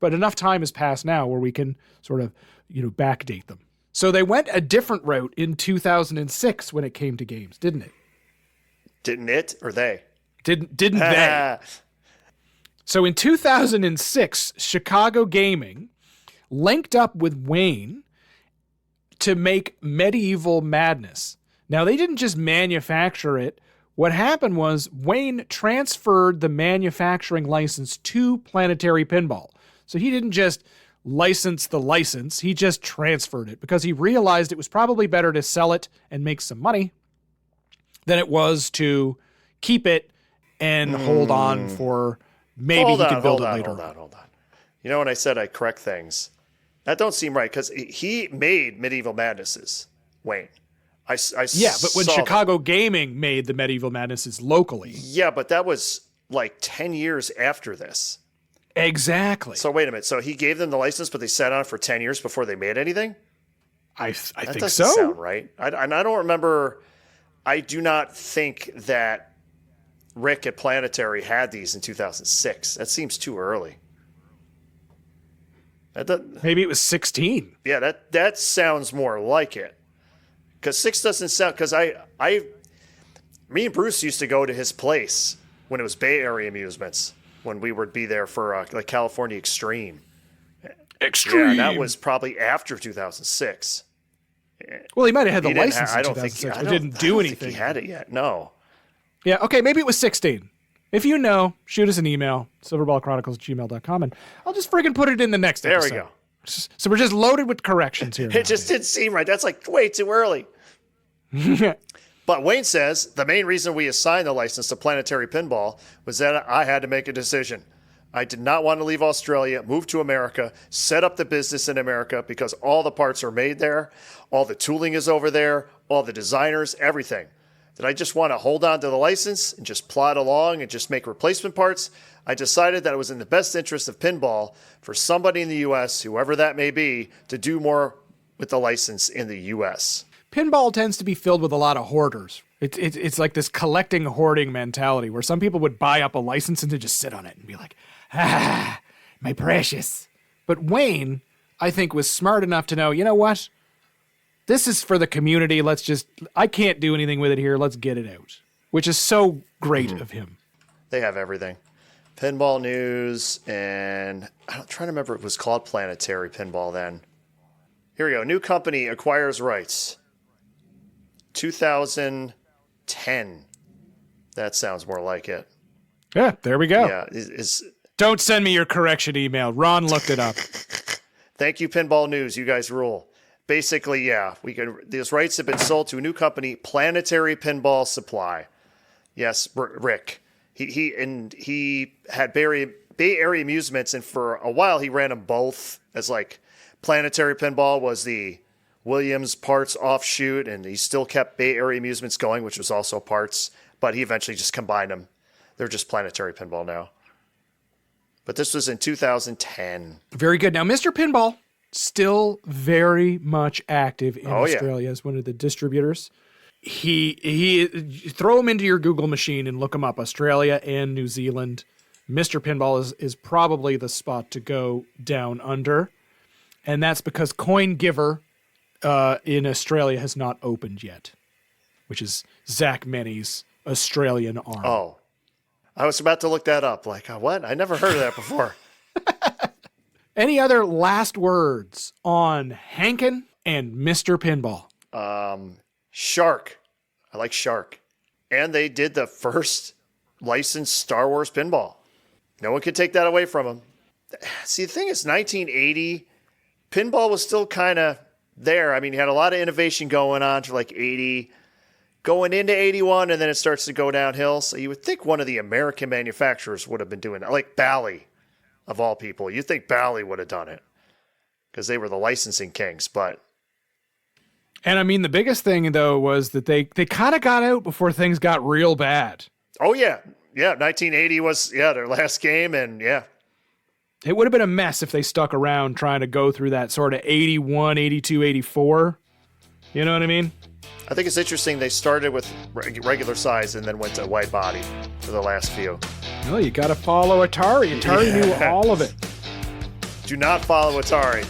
But enough time has passed now where we can sort of, backdate them. So they went a different route in 2006 when it came to games, didn't it? Didn't it or they? Didn't they? So in 2006, Chicago Gaming linked up with Wayne to make Medieval Madness. Now, they didn't just manufacture it. What happened was Wayne transferred the manufacturing license to Planetary Pinball. So he didn't just license the license, he just transferred it because he realized it was probably better to sell it and make some money than it was to keep it and hold on for maybe he could build it later. Hold on. You know when I said I correct things? That don't seem right because he made Medieval Madnesses, Wayne. Yeah, but when Chicago Gaming made the Medieval Madnesses locally. Yeah, but that was like 10 years after this. Exactly. So wait a minute. So he gave them the license, but they sat on it for 10 years before they made anything? I think so. That doesn't sound right. I don't remember. I do not think that Rick at Planetary had these in 2006. That seems too early. Maybe it was 16. Yeah, that sounds more like it. Because 6 doesn't sound... Because me and Bruce used to go to his place when it was Bay Area Amusements, when we would be there for like California Extreme. Extreme. Yeah, that was probably after 2006. Well, he might have had the He didn't license ha- I in don't think 2006, I but don't- didn't I do don't anything. think he had it yet. No. Yeah, okay, maybe it was 16. If you know, shoot us an email, silverballchronicles@gmail.com, and I'll just friggin' put it in the next There we episode. go. So we're just loaded with corrections here. It just didn't seem right. That's like way too early. But Wayne says the main reason we assigned the license to Planetary Pinball was that I had to make a decision. I did not want to leave Australia, move to America, set up the business in America because all the parts are made there, all the tooling is over there, all the designers, everything. Did I just want to hold on to the license and just plod along and just make replacement parts? I decided that it was in the best interest of pinball for somebody in the U.S., whoever that may be, to do more with the license in the U.S. Pinball tends to be filled with a lot of hoarders. It's like this collecting hoarding mentality where some people would buy up a license and to just sit on it and be like, my precious. But Wayne, I think, was smart enough to know, you know what? This is for the community. I can't do anything with it here. Let's get it out. Which is so great of him. They have everything. Pinball News, and I'm trying to remember if it was called Planetary Pinball then. Here we go. New company acquires rights. 2010. That sounds more like it. Yeah, there we go. Yeah. Don't send me your correction email. Ron looked it up. Thank you, Pinball News. You guys rule. Basically, yeah, these rights have been sold to a new company, Planetary Pinball Supply. Yes, Rick. He had Bay Area Amusements, and for a while he ran them both as like Planetary Pinball was the Williams Parts offshoot, and he still kept Bay Area Amusements going, which was also parts, but he eventually just combined them. They're just Planetary Pinball now. But this was in 2010. Very good. Now, Mr. Pinball, still very much active in Australia as one of the distributors. He throw him into your Google machine and look him up, Australia and New Zealand. Mr. Pinball is probably the spot to go down under. And that's because Coin Giver in Australia has not opened yet, which is Zach Many's Australian arm. Oh, I was about to look that up. Like, what? I never heard of that before. Any other last words on Hankin and Mr. Pinball? Shark. I like Shark. And they did the first licensed Star Wars pinball. No one could take that away from them. See, the thing is, 1980, pinball was still kind of there. I mean, you had a lot of innovation going on to like 80, going into 81, and then it starts to go downhill. So you would think one of the American manufacturers would have been doing that, like Bally, of all people. You'd think Bally would have done it because they were the licensing kings, but... And I mean, the biggest thing, though, was that they kind of got out before things got real bad. Oh, yeah. Yeah, 1980 was, their last game, and yeah. It would have been a mess if they stuck around trying to go through that sort of 81, 82, 84. You know what I mean? I think it's interesting they started with regular size and then went to wide body for the last few. Well, you got to follow Atari. Atari knew all of it. Do not follow Atari.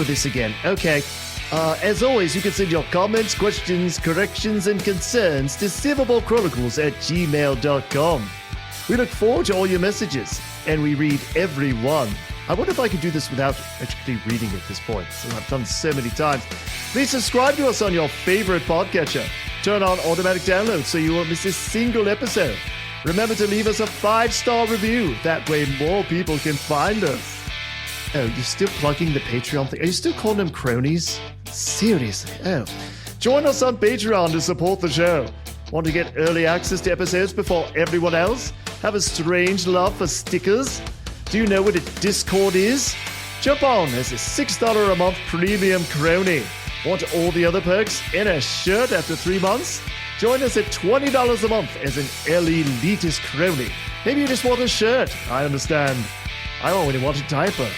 This again. Okay. As always, you can send your comments, questions, corrections, and concerns to silverballchronicles@gmail.com. We look forward to all your messages, and we read every one. I wonder if I could do this without actually reading at this point, so I've done so many times. Please subscribe to us on your favorite podcatcher. Turn on automatic download so you won't miss a single episode. Remember to leave us a 5-star review. That way more people can find us. Oh, you're still plugging the Patreon thing? Are you still calling them cronies? Seriously? Oh. Join us on Patreon to support the show. Want to get early access to episodes before everyone else? Have a strange love for stickers? Do you know what a Discord is? Jump on as a $6 a month premium crony. Want all the other perks and a shirt after 3 months? Join us at $20 a month as an elitist crony. Maybe you just want a shirt. I understand. I only want a diaper.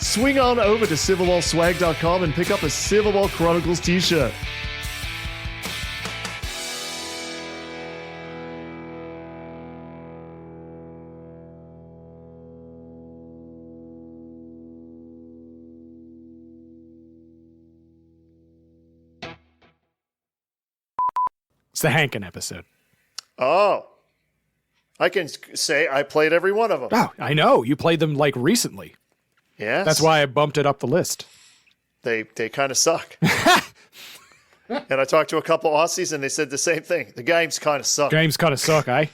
Swing on over to silverballswag.com and pick up a Silverball Chronicles t-shirt. It's the Hankin episode. Oh. I can say I played every one of them. Oh, I know. You played them like recently. Yes. That's why I bumped it up the list. They kind of suck. And I talked to a couple Aussies and they said the same thing. The games kind of suck. Games kind of suck, eh?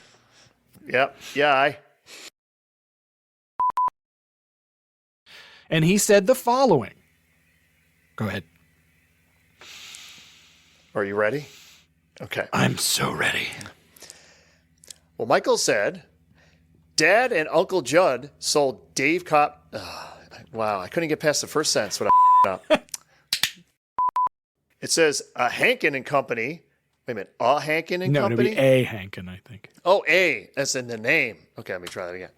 Yep. Yeah, And he said the following. Go ahead. Are you ready? Okay. I'm so ready. Well, Michael said, Dad and Uncle Judd sold Dave Cop. Wow, I couldn't get past the first sentence when I up. It says a Hankin and Company. Wait a minute, a Hankin and No, Company? it'll be a Hankin, I think. Oh, A, as in the name. Okay, let me try that again.